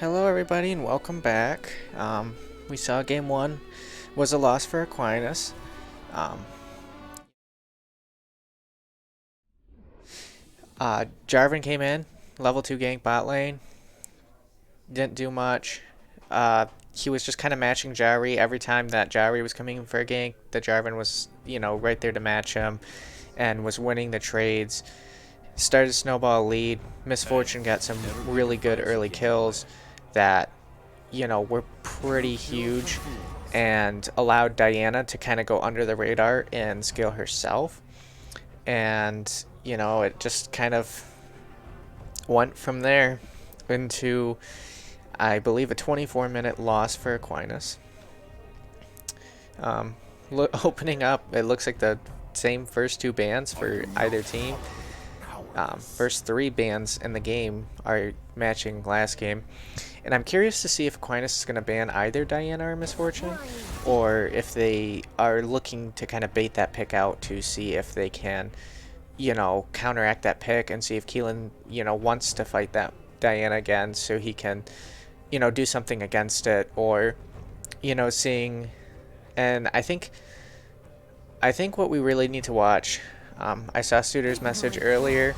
Hello, everybody, and welcome back. We saw game one was a loss for Aquinas. Um, Jarvan came in, level 2 gank bot lane, didn't do much. He was just kind of matching Jari every time that Jari was coming in for a gank. The Jarvan was, right there to match him and was winning the trades. Started to snowball a lead. Misfortune got some really good early kills that were pretty huge and allowed Diana to kind of go under the radar and scale herself. And, it just kind of went from there into, I believe, a 24-minute loss for Aquinas. Opening up, it looks like the same first two bans for either team. First three bans in the game are matching last game. And I'm curious to see if Aquinas is going to ban either Diana or Misfortune, or if they are looking to kind of bait that pick out to see if they can, counteract that pick and see if Keelan, wants to fight that Diana again so he can, do something against it, or, seeing. And I think what we really need to watch, I saw Suitor's message earlier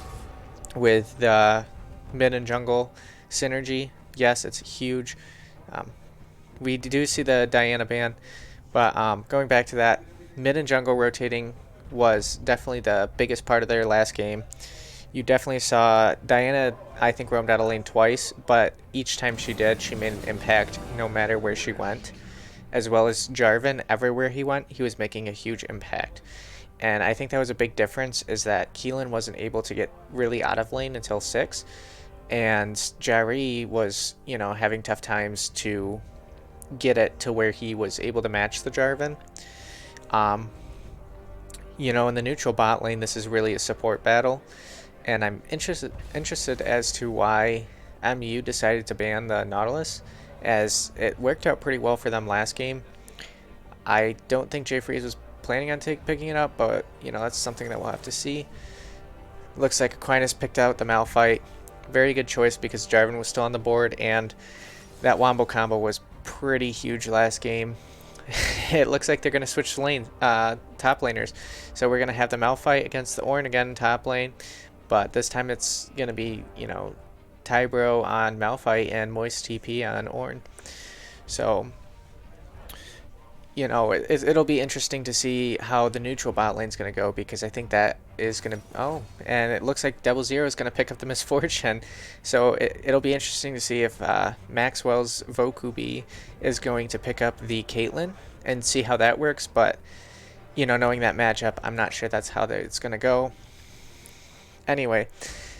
with the mid and jungle synergy. Yes, it's huge. We do see the Diana ban, but going back to that, mid and jungle rotating was definitely the biggest part of their last game. You definitely saw Diana, I think, roamed out of lane twice, but each time she did, she made an impact no matter where she went. As well as Jarvan, everywhere he went, he was making a huge impact. And I think that was a big difference, is that Keelan wasn't able to get really out of lane until 6. And Jari was, having tough times to get it to where he was able to match the Jarvan. In the neutral bot lane, this is really a support battle. And I'm interested as to why MU decided to ban the Nautilus, as it worked out pretty well for them last game. I don't think Jay Freeze was planning on picking it up, but, that's something that we'll have to see. Looks like Aquinas picked out the Malphite. Very good choice because Jarvan was still on the board, and that Wombo combo was pretty huge last game. It looks like they're going to switch lane, top laners. So we're going to have the Malphite against the Ornn again top lane, but this time it's going to be, Tybro on Malphite and Moist TP on Ornn. So, it'll be interesting to see how the neutral bot lane's going to go, because I think that is going to... Oh, and it looks like Double Zero is going to pick up the Misfortune. So it'll be interesting to see if Maxwell's Vokubi is going to pick up the Caitlyn and see how that works. But, knowing that matchup, I'm not sure that's how it's going to go. Anyway,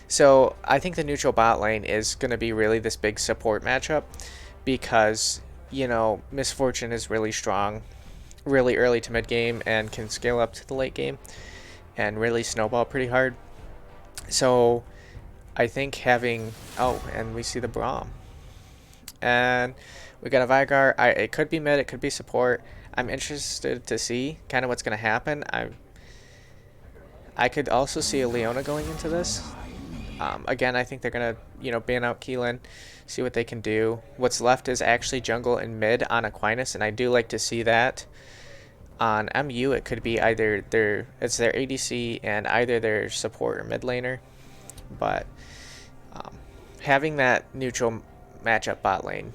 so I think the neutral bot lane is going to be really this big support matchup, because... Misfortune is really strong, really early to mid game, and can scale up to the late game and really snowball pretty hard. So I think having... Oh, and we see the Braum. And we got a Vigar. It could be mid, it could be support. I'm interested to see kind of what's going to happen. I could also see a Leona going into this. Again, I think they're going to, ban out Keelan, see what they can do. What's left is actually jungle and mid on Aquinas, and I do like to see that. On MU, it could be either their ADC and either their support or mid laner. But having that neutral matchup bot lane,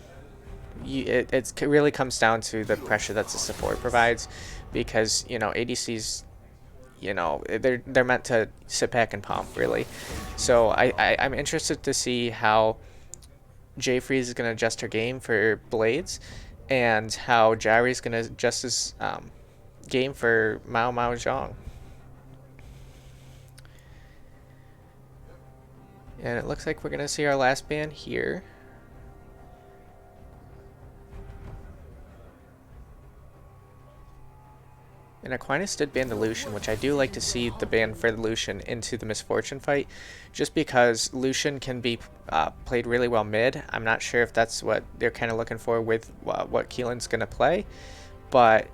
it really comes down to the pressure that the support provides, because, ADCs... they're meant to sit back and pump, really. So I'm interested to see how Jay Freeze is going to adjust her game for Blades, and how Jari's going to adjust his game for Mao Mao Zhang. And it looks like we're going to see our last ban here. And Aquinas did ban the Lucian, which I do like to see the ban for the Lucian into the Misfortune fight, just because Lucian can be played really well mid. I'm not sure if that's what they're kind of looking for with what Keelan's going to play, but,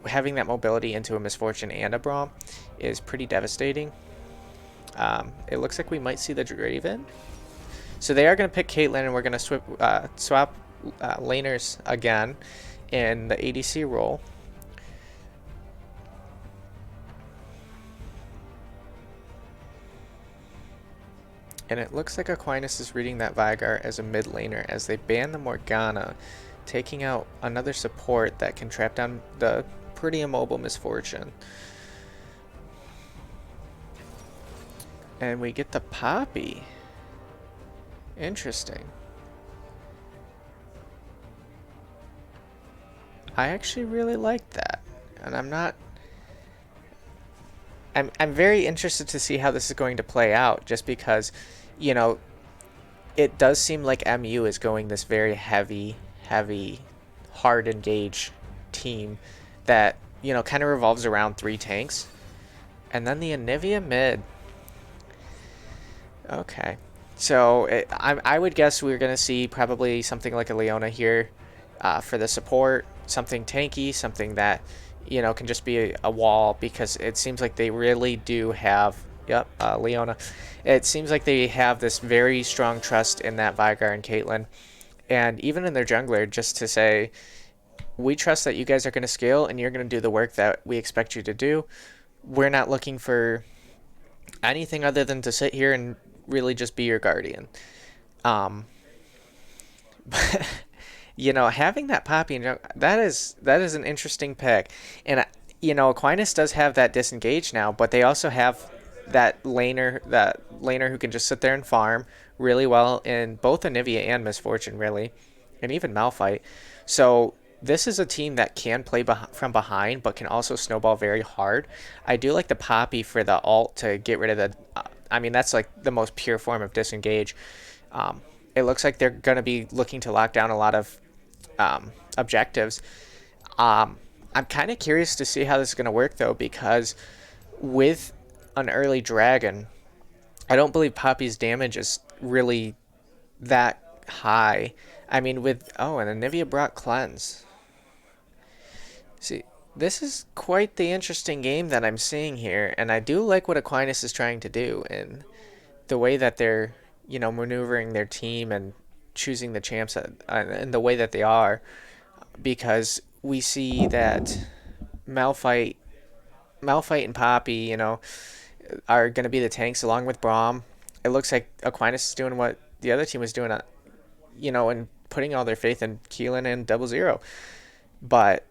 having that mobility into a Misfortune and a Braum is pretty devastating. It looks like we might see the Draven. So they are going to pick Caitlyn, and we're going to swap laners again in the ADC role. And it looks like Aquinas is reading that Veigar as a mid laner as they ban the Morgana, taking out another support that can trap down the pretty immobile Misfortune. And we get the Poppy. Interesting. I actually really like that. And I'm very interested to see how this is going to play out, just because, you know, it does seem like MU is going this very heavy, hard engage team that, kind of revolves around 3 tanks. And then the Anivia mid. Okay. So I would guess we're going to see probably something like a Leona here for the support, something tanky, something that, can just be a wall, because it seems like they really do have, yep, Leona. It seems like they have this very strong trust in that Veigar and Caitlyn. And even in their jungler, just to say, we trust that you guys are going to scale and you're going to do the work that we expect you to do. We're not looking for anything other than to sit here and really just be your guardian. But having that Poppy and that is an interesting pick. And Aquinas does have that disengage now, but they also have that laner who can just sit there and farm really well in both Anivia and Misfortune, really, and even Malphite. So this is a team that can play from behind, but can also snowball very hard. I do like the Poppy for the ult to get rid of the. That's like the most pure form of disengage. It looks like they're going to be looking to lock down a lot of objectives. I'm kind of curious to see how this is going to work, though, because with an early dragon, I don't believe Poppy's damage is really that high. And Anivia brought cleanse. See, this is quite the interesting game that I'm seeing here, and I do like what Aquinas is trying to do, and the way that they're, maneuvering their team and choosing the champs in the way that they are, because we see that Malphite and Poppy, are going to be the tanks along with Braum. It looks like Aquinas is doing what the other team was doing, and putting all their faith in Keelan and Double Zero. But,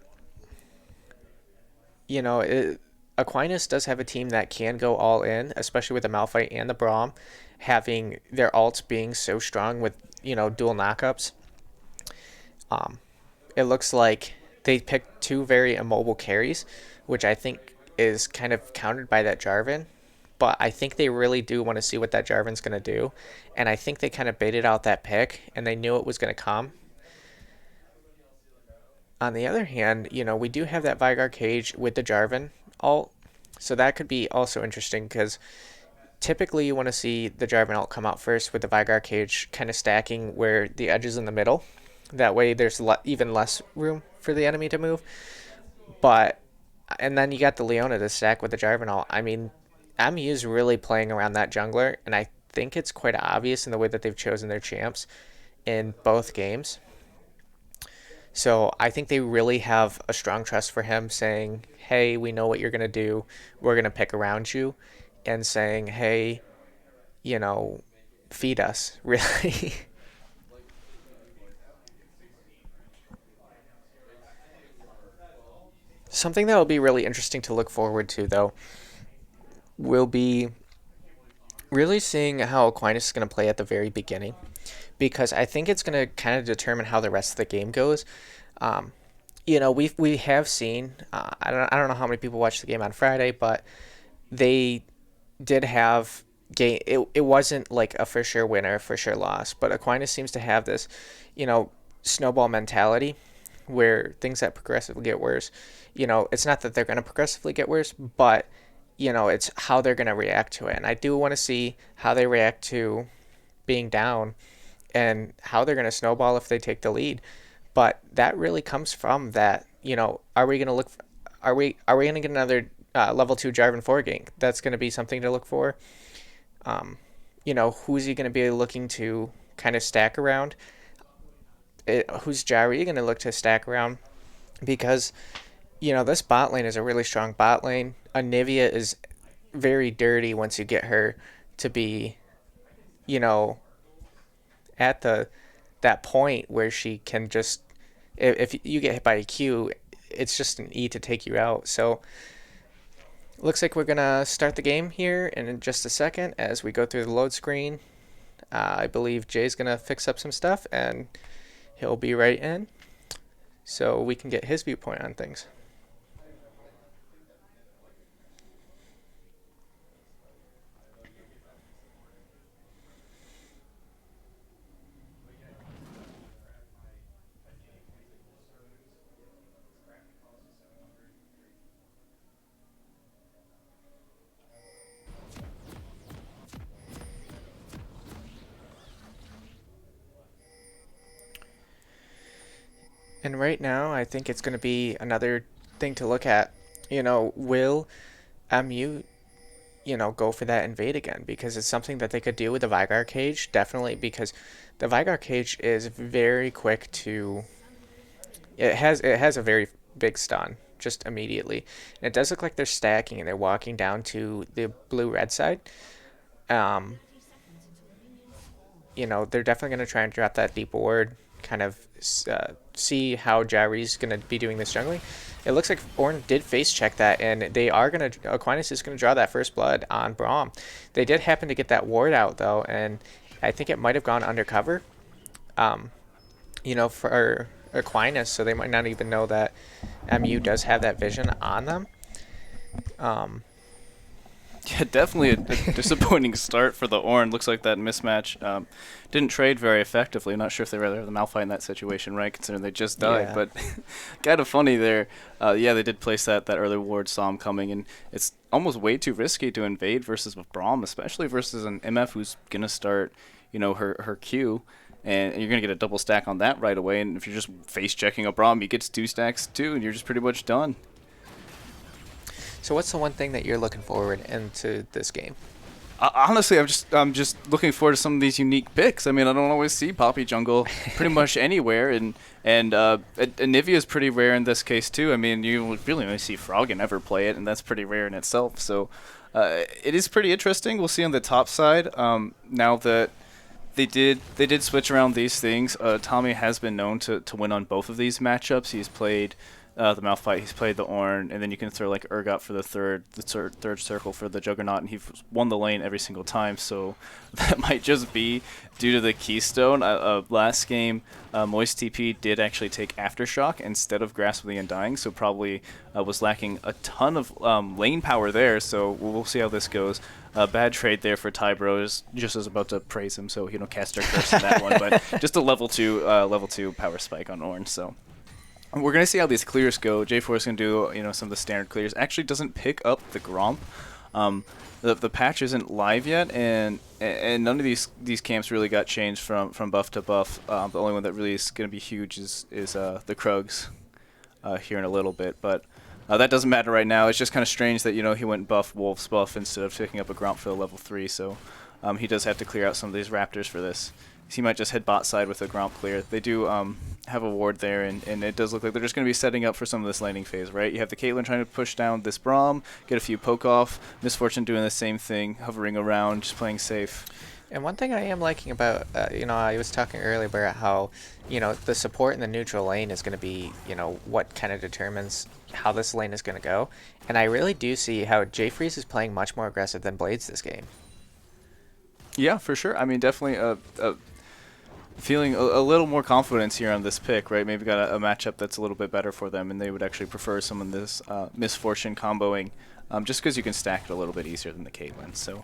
Aquinas does have a team that can go all in, especially with the Malphite and the Braum, having their ults being so strong with, dual knockups. It looks like they picked 2 very immobile carries, which I think is kind of countered by that Jarvan. But I think they really do want to see what that Jarvan's going to do. And I think they kind of baited out that pick, and they knew it was going to come. On the other hand, we do have that Veigar cage with the Jarvan ult. So that could be also interesting, because typically you want to see the Jarvan ult come out first with the Veigar cage kind of stacking where the edge is in the middle. That way there's even less room for the enemy to move. And then you got the Leona to stack with the Jarvan ult. MU is really playing around that jungler, and I think it's quite obvious in the way that they've chosen their champs in both games. So I think they really have a strong trust for him, saying, hey, we know what you're going to do. We're going to pick around you. And saying, hey, feed us, really. Something that will be really interesting to look forward to, though, will be really seeing how Aquinas is going to play at the very beginning, because I think it's going to kind of determine how the rest of the game goes. We have seen, I don't know how many people watched the game on Friday, but they did have game. It wasn't like a for sure winner, for sure loss, but Aquinas seems to have this, snowball mentality where things that progressively get worse, it's not that they're going to progressively get worse, but it's how they're going to react to it. And I do want to see how they react to being down and how they're going to snowball if they take the lead. But that really comes from that, are we going to look, are we going to get another level 2 Jarvan 4 gank? That's going to be something to look for. who's he going to be looking to kind of stack around? Who's Jari going to look to stack around? Because, this bot lane is a really strong bot lane. Anivia is very dirty once you get her to be, you know, at that point where she can just, if you get hit by a Q, it's just an E to take you out. So looks like we're gonna start the game here in just a second as we go through the load screen. I believe Jay's gonna fix up some stuff and he'll be right in, so we can get his viewpoint on things. And right now, I think it's going to be another thing to look at. Will MU, go for that invade again? Because it's something that they could do with the Vigar cage, definitely, because the Vigar cage is very quick to. It has a very big stun just immediately. And it does look like they're stacking and they're walking down to the blue-red side. Um, they're definitely going to try and drop that deep ward, kind of see how Jari's going to be doing this jungling. It looks like Ornn did face check that, and they are going to, Aquinas is going to draw that first blood on Braum. They did happen to get that ward out, though, and I think it might have gone undercover, for Aquinas, so they might not even know that MU does have that vision on them. Yeah, definitely a disappointing start for the Ornn. Looks like that mismatch didn't trade very effectively. Not sure if they rather have the Malphite in that situation, right, considering they just died. Yeah. But kind of funny there. Yeah, they did place that early ward, saw him coming, and it's almost way too risky to invade versus with Braum, especially versus an MF who's going to start, her Q. And you're going to get a double stack on that right away. And if you're just face-checking a Braum, he gets 2 stacks too, and you're just pretty much done. So what's the one thing that you're looking forward into this game? Honestly, I'm just looking forward to some of these unique picks. I mean, I don't always see Poppy Jungle pretty much anywhere, and Anivia is pretty rare in this case too. I mean, you really only see Froggen ever play it, and that's pretty rare in itself. So it is pretty interesting. We'll see on the top side now that they did switch around these things. Tommy has been known to win on both of these matchups. He's played the Malphite, he's played the Ornn, and then you can throw like Urgot for the third circle for the Juggernaut, and he's won the lane every single time. So that might just be due to the Keystone. Last game, Moist TP did actually take Aftershock instead of Grasp of the Undying, so probably was lacking a ton of lane power there. So we'll see how this goes. Bad trade there for Tybro. Just was about to praise him, so cast our curse in that one, but just a level 2 power spike on Ornn. So we're going to see how these clears go. J4 is going to do some of the standard clears. Actually doesn't pick up the Gromp. The patch isn't live yet, and none of these camps really got changed from buff to buff. The only one that really is going to be huge is the Krugs here in a little bit. But that doesn't matter right now. It's just kind of strange that he went buff Wolf's buff instead of picking up a Gromp for the level 3. So he does have to clear out some of these Raptors for this. He might just head bot side with a Gromp clear. They do have a ward there, and it does look like they're just going to be setting up for some of this laning phase, right? You have the Caitlyn trying to push down this Braum, get a few poke off. Misfortune doing the same thing, hovering around, just playing safe. And one thing I am liking about, I was talking earlier about how, the support in the neutral lane is going to be, what kind of determines how this lane is going to go. And I really do see how J-Freeze is playing much more aggressive than Blades this game. Yeah, for sure. I mean, definitely feeling a little more confidence here on this pick, right? Maybe got a matchup that's a little bit better for them, and they would actually prefer some of this Misfortune comboing, just because you can stack it a little bit easier than the Caitlyn. So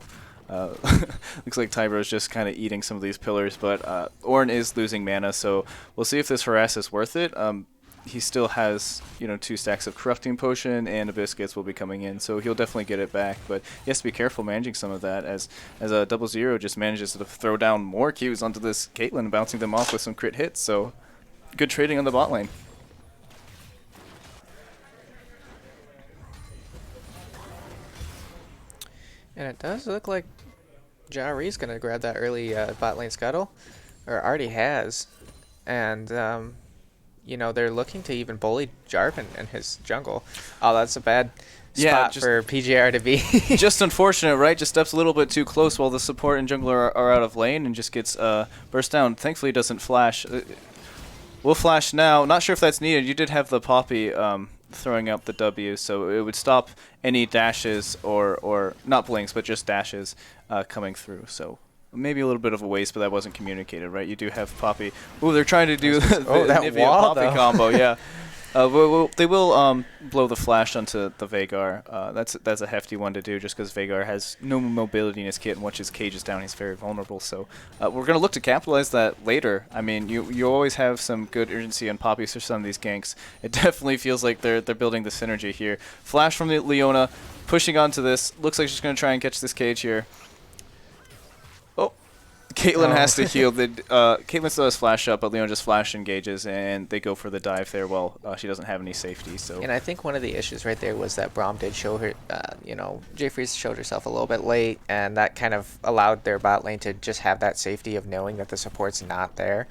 looks like Tybro's just kind of eating some of these pillars, but Ornn is losing mana, so we'll see if this harass is worth it. He still has 2 stacks of Corrupting Potion, and Hibiscus will be coming in, so he'll definitely get it back. But he has to be careful managing some of that, as a 0-0 just manages to throw down more Qs onto this Caitlyn, bouncing them off with some crit hits. So good trading on the bot lane. And it does look like Jari's going to grab that early bot lane scuttle, or already has. And, you know, they're looking to even bully Jarvan in his jungle. Oh, that's a bad spot for PGR to be. Just unfortunate, right? Just steps a little bit too close while the support and jungler are out of lane and just gets burst down. Thankfully, it doesn't flash. We'll flash now. Not sure if that's needed. You did have the Poppy throwing out the W, so it would stop any dashes or not blinks, but just dashes coming through. So maybe a little bit of a waste, but that wasn't communicated, right? You do have Poppy. Ooh, they're trying to do the Nivea wall, Poppy combo, yeah. They will blow the flash onto the Veigar. That's a hefty one to do just because Veigar has no mobility in his kit, and once his cage is down, he's very vulnerable. So we're going to look to capitalize that later. I mean, you always have some good urgency on Poppies for some of these ganks. It definitely feels like they're building the synergy here. Flash from the Leona, pushing onto this. Looks like she's going to try and catch this cage here. Caitlyn has to heal. Caitlyn still has flash up, but Leon just flash engages, and they go for the dive there. Well, she doesn't have any safety. So. And I think one of the issues right there was that Braum did show her, you know, Jayfreeze showed herself a little bit late, and that kind of allowed their bot lane to just have that safety of knowing that the support's not there.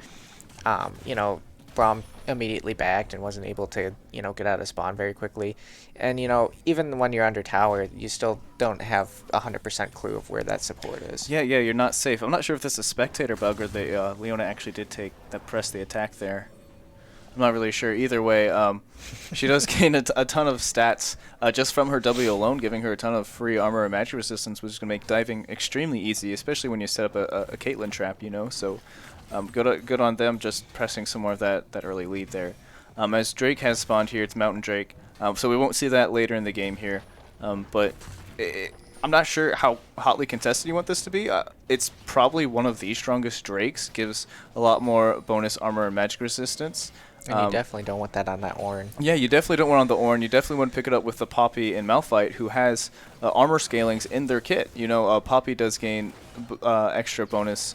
You know, Braum immediately backed and wasn't able to, you know, get out of spawn very quickly. And, you know, even when you're under tower, you still don't have 100% clue of where that support is. Yeah, you're not safe. I'm not sure if this is a spectator bug or the Leona actually did press the attack there. I'm not really sure. Either way, she does gain a ton of stats just from her W alone, giving her a ton of free armor and magic resistance, which is going to make diving extremely easy, especially when you set up a Caitlyn trap, you know. So good on them just pressing some more of that early lead there. As Drake has spawned here, it's Mountain Drake. So we won't see that later in the game here. But I'm not sure how hotly contested you want this to be. It's probably one of the strongest Drakes. Gives a lot more bonus armor and magic resistance. And you definitely don't want that on that Ornn. Yeah, you definitely don't want it on the Ornn. You definitely want to pick it up with the Poppy and Malphite, who has armor scalings in their kit. You know, Poppy does gain extra bonus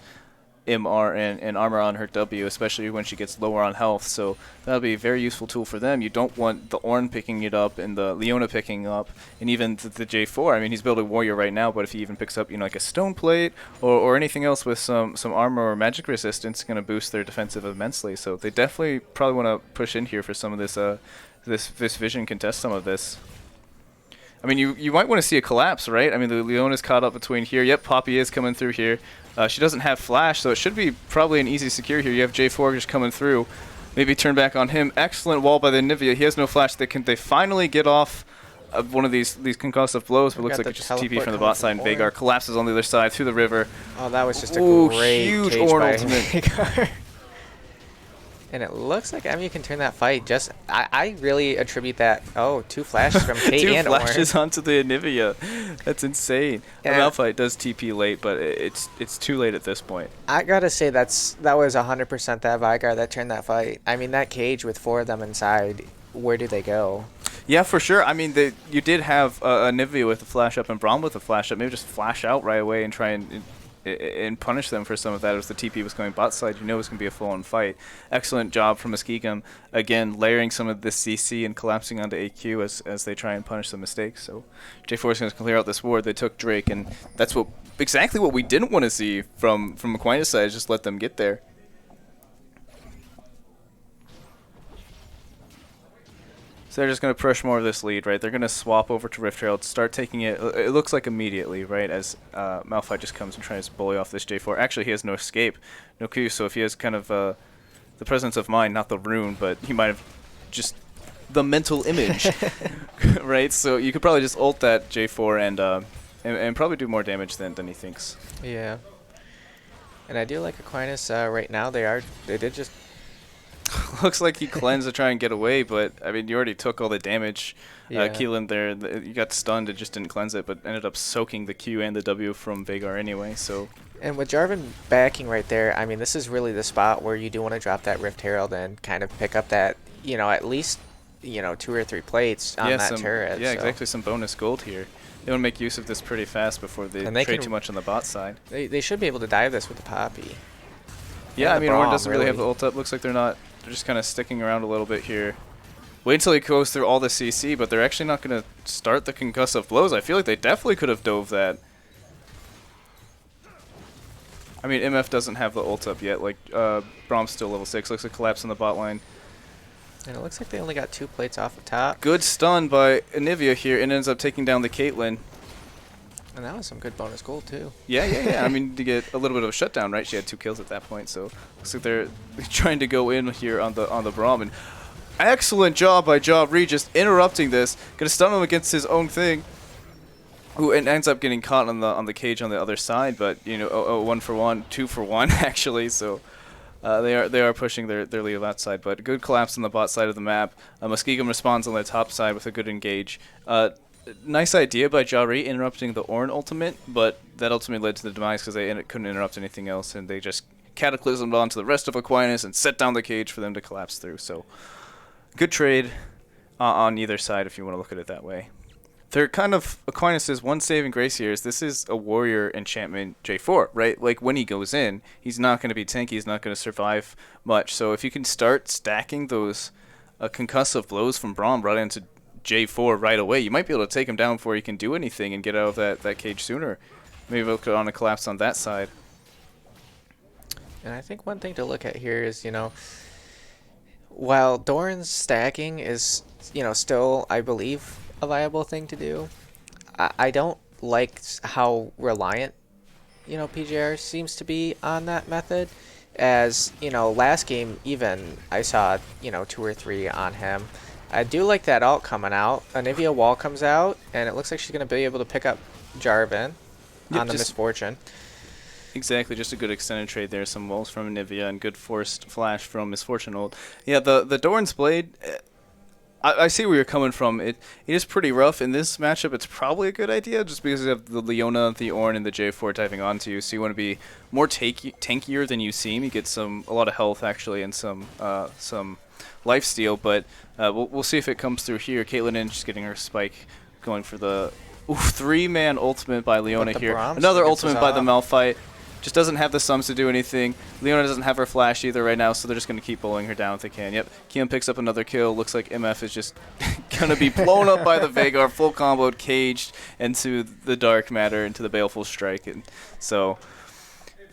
MR and armor on her W, especially when she gets lower on health, so that'll be a very useful tool for them. You don't want the Ornn picking it up and the Leona picking up, and even the J4. I mean, he's building Warrior right now, but if he even picks up, you know, like a Stone Plate or anything else with some armor or magic resistance, it's going to boost their defensive immensely. So they definitely probably want to push in here for some of this this Vision contest some of this. I mean, you might want to see a collapse, right? I mean, the Leona's caught up between here. Yep, Poppy is coming through here. She doesn't have flash, so it should be probably an easy secure here. You have J4 just coming through. Maybe turn back on him. Excellent wall by the Nivea. He has no flash. They finally get off one of these concussive blows, but looks like it's just TP from the bot side, and Veigar collapses on the other side through the river. Oh, that was just a great huge cage Ornn by ultimate. Veigar. And it looks like MU can turn that fight. Just I really attribute that. Oh, 2 flashes from Kate Two and flashes Ornn. onto the Nivea. That's insane. The Malphite does TP late, but it's too late at this point. I gotta say that was 100% that Veigar that turned that fight. I mean, that cage with 4 of them inside. Where do they go? Yeah, for sure. I mean, you did have a Nivea with a flash up and Braum with a flash up. Maybe just flash out right away and try and punish them for some of that as the TP was going bot side. You know it's going to be a full-on fight. Excellent job from Muskingum. Again, layering some of this CC and collapsing onto AQ as they try and punish the mistakes. So J4 is going to clear out this ward. They took Drake, and that's exactly what we didn't want to see from Aquinas' side, just let them get there. So they're just going to push more of this lead, right? They're going to swap over to Rift Herald, start taking it, it looks like immediately, right, as Malphite just comes and tries to bully off this J4. Actually, he has no escape, no Q, so if he has kind of the presence of mind, not the rune, but he might have just the mental image, right? So you could probably just ult that J4 and probably do more damage than he thinks. Yeah. And I do like Aquinas right now. They did just... Looks like he cleansed to try and get away, but I mean, you already took all the damage. Yeah. Keelan there, you got stunned, it just didn't cleanse it, but ended up soaking the Q and the W from Veigar anyway, so... And with Jarvan backing right there, I mean, this is really the spot where you do want to drop that Rift Herald and kind of pick up that, you know, at least, you know, 2 or 3 plates on that turret. Yeah, so. Exactly, some bonus gold here. They want to make use of this pretty fast before they trade too much on the bot side. They should be able to dive this with the Poppy. Yeah, I mean, Ornn doesn't really have the ult up. Looks like they're just kind of sticking around a little bit here. Wait until he goes through all the CC, but they're actually not going to start the concussive blows. I feel like they definitely could have dove that. I mean, MF doesn't have the ult up yet. Like, Brom's still level 6. Looks like collapse on the bot line. And it looks like they only got 2 plates off the top. Good stun by Anivia here, and ends up taking down the Caitlyn. And that was some good bonus gold, too. Yeah. I mean, to get a little bit of a shutdown, right? She had 2 kills at that point, so looks like they're trying to go in here on the Brom. And excellent job by Jawri, just interrupting this. Gonna stun him against his own thing. Who ends up getting caught on the cage on the other side, but you know, 1 for 1, 2 for 1 actually. So they are pushing their lead on that side, but good collapse on the bot side of the map. Muskingum responds on the top side with a good engage. Nice idea by Jawri interrupting the Ornn ultimate, but that ultimately led to the demise because they couldn't interrupt anything else, and they just cataclysmed onto the rest of Aquinas and set down the cage for them to collapse through. So good trade on either side if you want to look at it that way. They're kind of, Aquinas' one saving grace here is this is a warrior enchantment J4, right? Like when he goes in, he's not going to be tanky, he's not going to survive much. So if you can start stacking those concussive blows from Braum right into J4 right away, you might be able to take him down before he can do anything and get out of that cage sooner. Maybe look on a collapse on that side. And I think one thing to look at here is, you know, while Doran's stacking is, you know, still, I believe, a viable thing to do, I don't like how reliant, you know, PJR seems to be on that method. As, you know, last game even, I saw, you know, 2 or 3 on him. I do like that ult coming out. Anivia wall comes out, and it looks like she's going to be able to pick up Jarvan on the Misfortune. Exactly, just a good extended trade there. Some walls from Anivia and good forced flash from Misfortune ult. Yeah, the Doran's Blade, I see where you're coming from. It is pretty rough. In this matchup, it's probably a good idea just because you have the Leona, the Ornn, and the J4 diving onto you. So you want to be more tankier than you seem. You get a lot of health, actually, and some lifesteal. But we'll see if it comes through here. Caitlyn in, just getting her spike, going for the 3-man ultimate by Leona here. Another ultimate by the Malphite. Just doesn't have the sums to do anything. Leona doesn't have her flash either right now, so they're just going to keep bowling her down if they can. Yep, Kian picks up another kill. Looks like MF is just going to be blown up by the Veigar, full comboed, caged into the Dark Matter, into the Baleful Strike. And so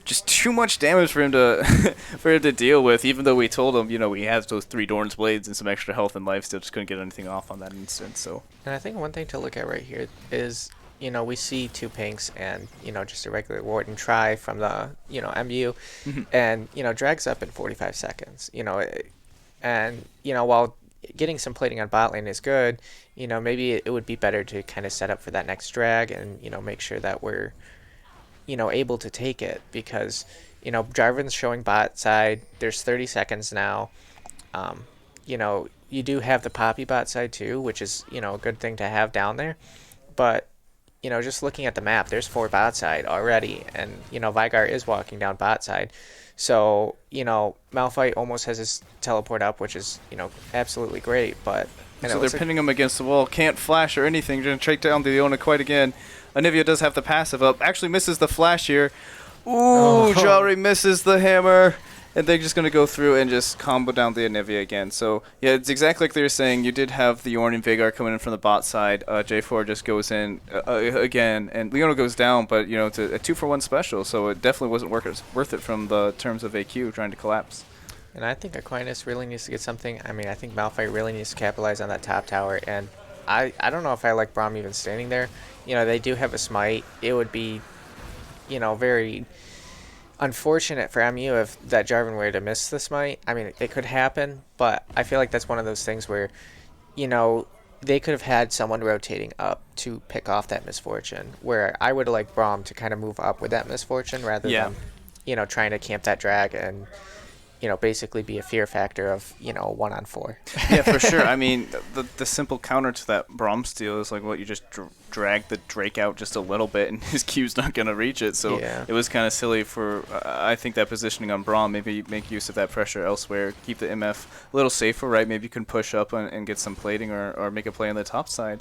just too much damage for him to deal with, even though we told him, you know, he has those 3 Dorn's Blades and some extra health and life, still just couldn't get anything off on that instant. So. And I think one thing to look at right here is, you know, we see 2 pinks and, you know, just a regular Warden try from the, you know, MU, and, you know, drags up in 45 seconds, you know, and, you know, while getting some plating on bot lane is good, you know, maybe it would be better to kind of set up for that next drag and, you know, make sure that we're, you know, able to take it, because, you know, Jarvan's showing bot side, there's 30 seconds now, you know, you do have the Poppy bot side too, which is, you know, a good thing to have down there, but, you know, just looking at the map, there's 4 bot side already, and, you know, Veigar is walking down bot side. So, you know, Malphite almost has his teleport up, which is, you know, absolutely great, but... So they're pinning him against the wall, can't flash or anything, going to take down the Leona quite again. Anivia does have the passive up, actually misses the flash here. Ooh, Jawri misses the hammer. And they're just going to go through and just combo down the Anivia again. So, yeah, it's exactly like they were saying. You did have the Ornn and Veigar coming in from the bot side. J4 just goes in again, and Leona goes down, but, you know, it's a 2-for-1 special, so it definitely wasn't worth it from the terms of AQ trying to collapse. And I think Aquinas really needs to get something. I mean, I think Malphite really needs to capitalize on that top tower, and I don't know if I like Braum even standing there. You know, they do have a smite. It would be, you know, very unfortunate for MU if that Jarvan were to miss the smite. I mean, it could happen, but I feel like that's one of those things where, you know, they could have had someone rotating up to pick off that Misfortune, where I would like Braum to kind of move up with that Misfortune rather than, you know, trying to camp that drag and, you know, basically be a fear factor of, you know, 1-on-4. Yeah, for sure. I mean, the simple counter to that Braum steal is like, what, you just drag the Drake out just a little bit and his Q's not going to reach it. So it was kind of silly for, I think, that positioning on Braum. Maybe make use of that pressure elsewhere. Keep the MF a little safer, right? Maybe you can push up and get some plating or make a play on the top side.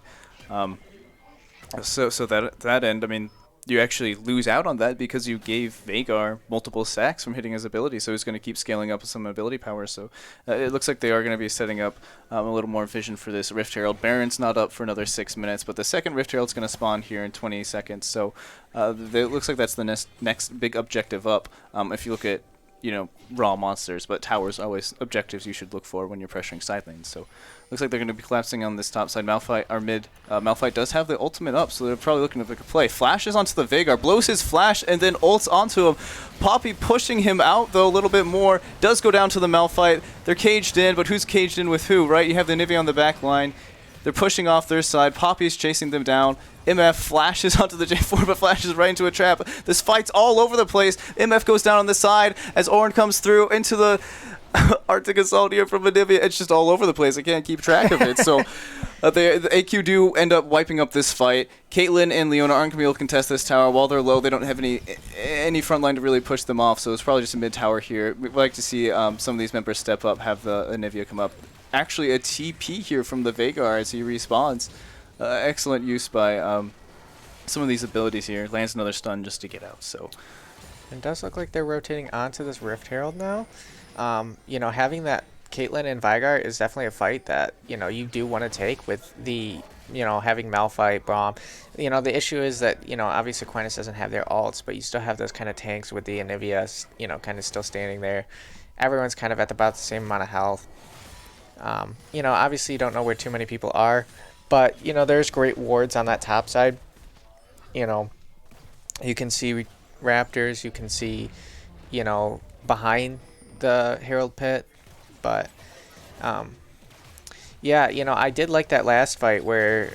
So that end, I mean, you actually lose out on that because you gave Vhagar multiple stacks from hitting his ability, so he's going to keep scaling up some ability power. So it looks like they are going to be setting up a little more vision for this Rift Herald. Baron's not up for another 6 minutes, but the second Rift Herald's going to spawn here in 20 seconds. So it looks like that's the next big objective up. If you look at raw monsters, but towers are always objectives you should look for when you're pressuring side lanes. So looks like they're going to be collapsing on this top side. Malphite, our mid, Malphite does have the ultimate up, so they're probably looking to pick a play. Flashes onto the Vhagar, blows his flash, and then ults onto him. Poppy pushing him out, though, a little bit more. Does go down to the Malphite. They're caged in, but who's caged in with who, right? You have the Nivea on the back line. They're pushing off their side. Poppy's chasing them down. MF flashes onto the J4, but flashes right into a trap. This fight's all over the place. MF goes down on the side as Ornn comes through into the Arctic Assault here from Anivia. It's just all over the place. I can't keep track of it. So the AQ do end up wiping up this fight. Caitlyn and Leona aren't going to be able to contest this tower. While they're low, they don't have any front line to really push them off, so it's probably just a mid tower here. We'd like to see some of these members step up, have the Anivia come up. Actually, a TP here from the Vhagar as he respawns. Excellent use by some of these abilities here. Lands another stun just to get out. So it does look like they're rotating onto this Rift Herald now. Having that Caitlyn and Vhagar is definitely a fight that you do want to take with the having Malphite, Braum. The issue is that obviously Aquinas doesn't have their ults, but you still have those kind of tanks with the Anivia, kind of still standing there. Everyone's kind of at about the same amount of health. Obviously you don't know where too many people are, but there's great wards on that top side. You can see Raptors, you can see behind the Herald pit, but I did like that last fight where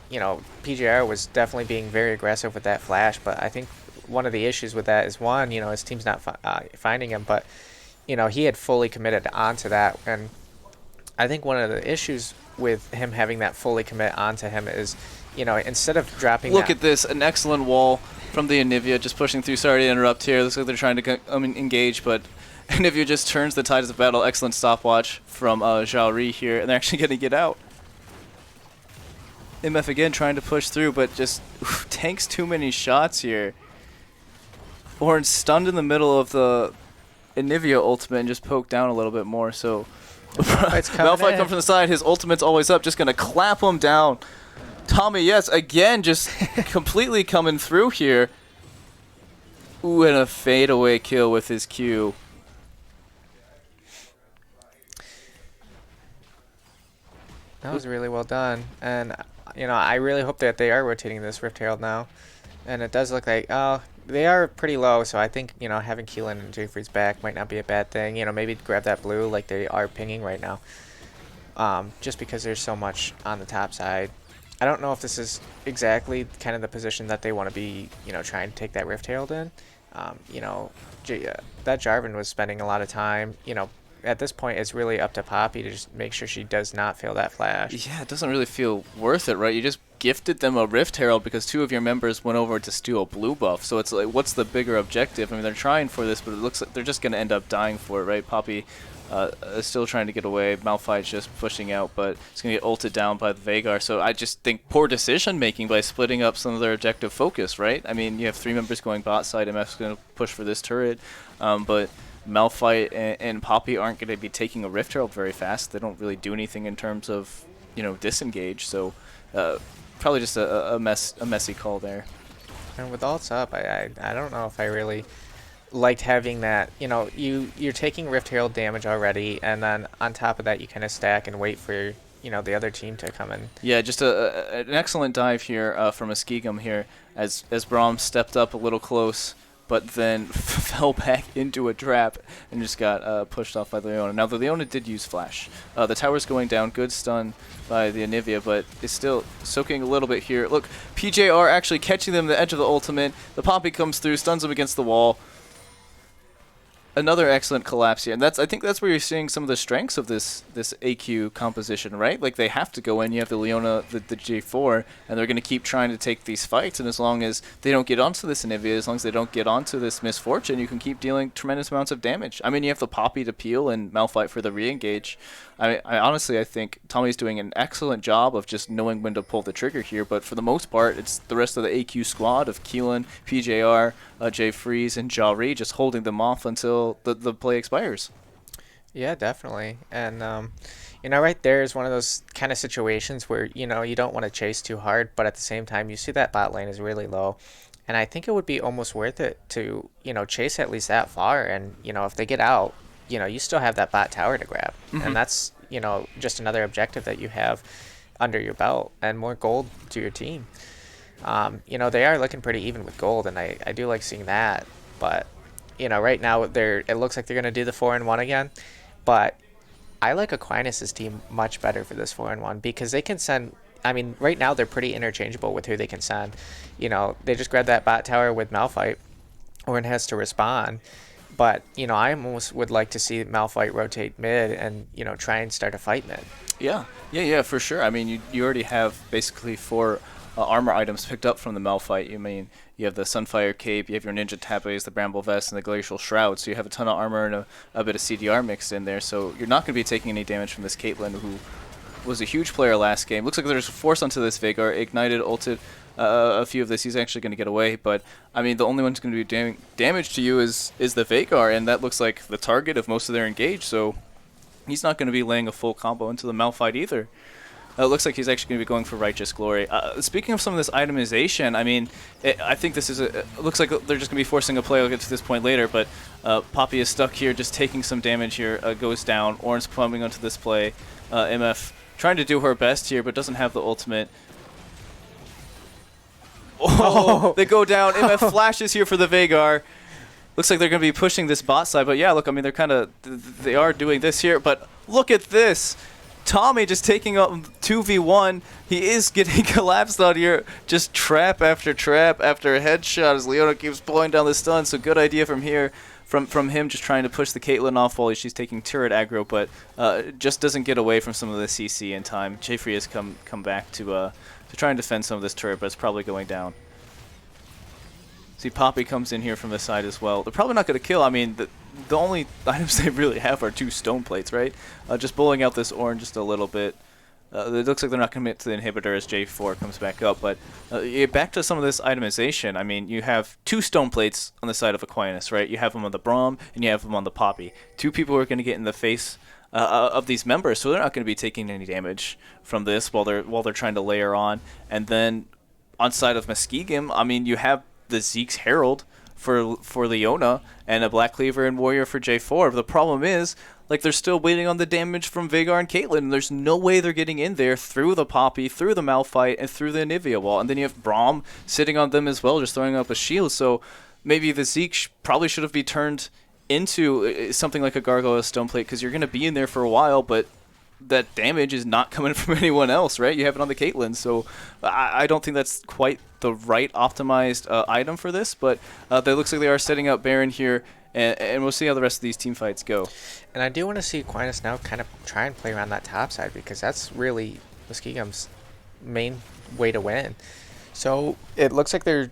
PJR was definitely being very aggressive with that flash, but I think one of the issues with that is one, his team's not finding him, but he had fully committed onto that. And I think one of the issues with him having that fully commit onto him is, instead of dropping Look at this, an excellent wall from the Anivia, just pushing through. Sorry to interrupt here. Looks like they're trying to engage, but Anivia just turns the tides of battle. Excellent stopwatch from Xiaori here, and they're actually going to get out. MF again trying to push through, but just tanks too many shots here. Ornn stunned in the middle of the Anivia ultimate and just poked down a little bit more, so Malphite comes from the side. His ultimate's always up, just going to clap him down. Tommy, yes, again, just completely coming through here. Ooh, and a fadeaway kill with his Q. That was really well done. And, I really hope that they are rotating this Rift Herald now. And it does look like, they are pretty low, so I think, having Keelan and Jayfree's back might not be a bad thing. Maybe grab that blue like they are pinging right now. Just because there's so much on the top side. I don't know if this is exactly kind of the position that they want to be, trying to take that Rift Herald in. That Jarvan was spending a lot of time, at this point, it's really up to Poppy to just make sure she does not fail that flash. Yeah, it doesn't really feel worth it, right? You just gifted them a Rift Herald because two of your members went over to steal a blue buff. So it's like, what's the bigger objective? I mean, they're trying for this, but it looks like they're just going to end up dying for it, right? Poppy is still trying to get away. Malphite's just pushing out, but it's going to get ulted down by the Vhagar. So I just think poor decision-making by splitting up some of their objective focus, right? I mean, you have three members going bot side. MF's going to push for this turret, but Malphite and Poppy aren't going to be taking a Rift Herald very fast. They don't really do anything in terms of, disengage. So probably just a messy call there. And with ults up, I don't know if I really liked having that. You're taking Rift Herald damage already, and then on top of that, you kind of stack and wait for the other team to come in. Yeah, just an excellent dive here from Muskingum here as Braum stepped up a little close, but then fell back into a trap and just got pushed off by the Leona. Now, the Leona did use Flash. The tower's going down. Good stun by the Anivia, but is still soaking a little bit here. Look, PJR actually catching them at the edge of the ultimate. The Poppy comes through, stuns them against the wall. Another excellent collapse here, and I think that's where you're seeing some of the strengths of this AQ composition, right? Like, they have to go in. You have the Leona, the J4, and they're going to keep trying to take these fights, and as long as they don't get onto this Anivia, as long as they don't get onto this Misfortune, you can keep dealing tremendous amounts of damage. I mean, you have the Poppy to peel and Malphite for the re-engage. I honestly, I think Tommy's doing an excellent job of just knowing when to pull the trigger here, but for the most part, it's the rest of the AQ squad of Keelan, PJR, Jay Freeze, and Jari just holding them off until the play expires. Yeah, definitely. And right there is one of those kind of situations where, you don't want to chase too hard, but at the same time, you see that bot lane is really low. And I think it would be almost worth it to, chase at least that far. And, if they get out, you still have that bot tower to grab. Mm-hmm. And that's, just another objective that you have under your belt and more gold to your team. They are looking pretty even with gold, and I do like seeing that. But, right now it looks like they're going to do the 4-1 again. But I like Aquinas' team much better for this 4-1 because they can send. I mean, right now they're pretty interchangeable with who they can send. They just grab that bot tower with Malphite, or it has to respond. But I almost would like to see Malphite rotate mid and try and start a fight mid. Yeah, for sure. I mean, you already have basically 4 armor items picked up from the Malphite. You have the Sunfire Cape, you have your Ninja Tapes, the Bramble Vest, and the Glacial Shroud. So you have a ton of armor and a bit of CDR mixed in there. So you're not going to be taking any damage from this Caitlyn, who was a huge player last game. Looks like there's a force onto this Veigar. Ignited, ulted a few of this. He's actually going to get away. But, I mean, the only one who's going to be doing damage to you is the Veigar, and that looks like the target of most of their engage. So he's not going to be laying a full combo into the Malphite either. It looks like he's actually going to be going for Righteous Glory. Speaking of some of this itemization, I mean, I think this is looks like they're just going to be forcing a play. I'll get to this point later, but Poppy is stuck here, just taking some damage here, goes down. Oran's pumping onto this play. MF trying to do her best here, but doesn't have the ultimate. Oh, they go down. MF flashes here for the Veigar. Looks like they're going to be pushing this bot side, but yeah, look, I mean, they are doing this here, but look at this. Tommy just taking up 2v1. He is getting collapsed out here. Just trap after headshot as Leona keeps pulling down the stun. So good idea from here, from him just trying to push the Caitlyn off while she's taking turret aggro, but just doesn't get away from some of the CC in time. Jeffrey has come back to try and defend some of this turret, but it's probably going down. See, Poppy comes in here from the side as well. They're probably not going to kill. I mean, the only items they really have are 2 stone plates, right? Just bowling out this orange just a little bit. It looks like they're not commit to the inhibitor as J4 comes back up. But back to some of this itemization. I mean, you have 2 stone plates on the side of Aquinas, right? You have them on the Braum, and you have them on the Poppy. 2 people who are going to get in the face of these members, so they're not going to be taking any damage from this while they're trying to layer on. And then on side of Muskingum, I mean, you have the Zeke's Herald for Leona and a Black Cleaver and Warrior for J4. But the problem is, like, they're still waiting on the damage from Veigar and Caitlyn, and there's no way they're getting in there through the Poppy, through the Malphite, and through the Anivia wall. And then you have Braum sitting on them as well, just throwing up a shield. So maybe the Zeke probably should have been turned into something like a Gargoyle Stoneplate, because you're going to be in there for a while, but that damage is not coming from anyone else, right? You have it on the Caitlyn, so I don't think that's quite the right optimized item for this, but it looks like they are setting up Baron here, and we'll see how the rest of these team fights go. And I do want to see Aquinas now kind of try and play around that top side, because that's really Muskingum's main way to win. So it looks like there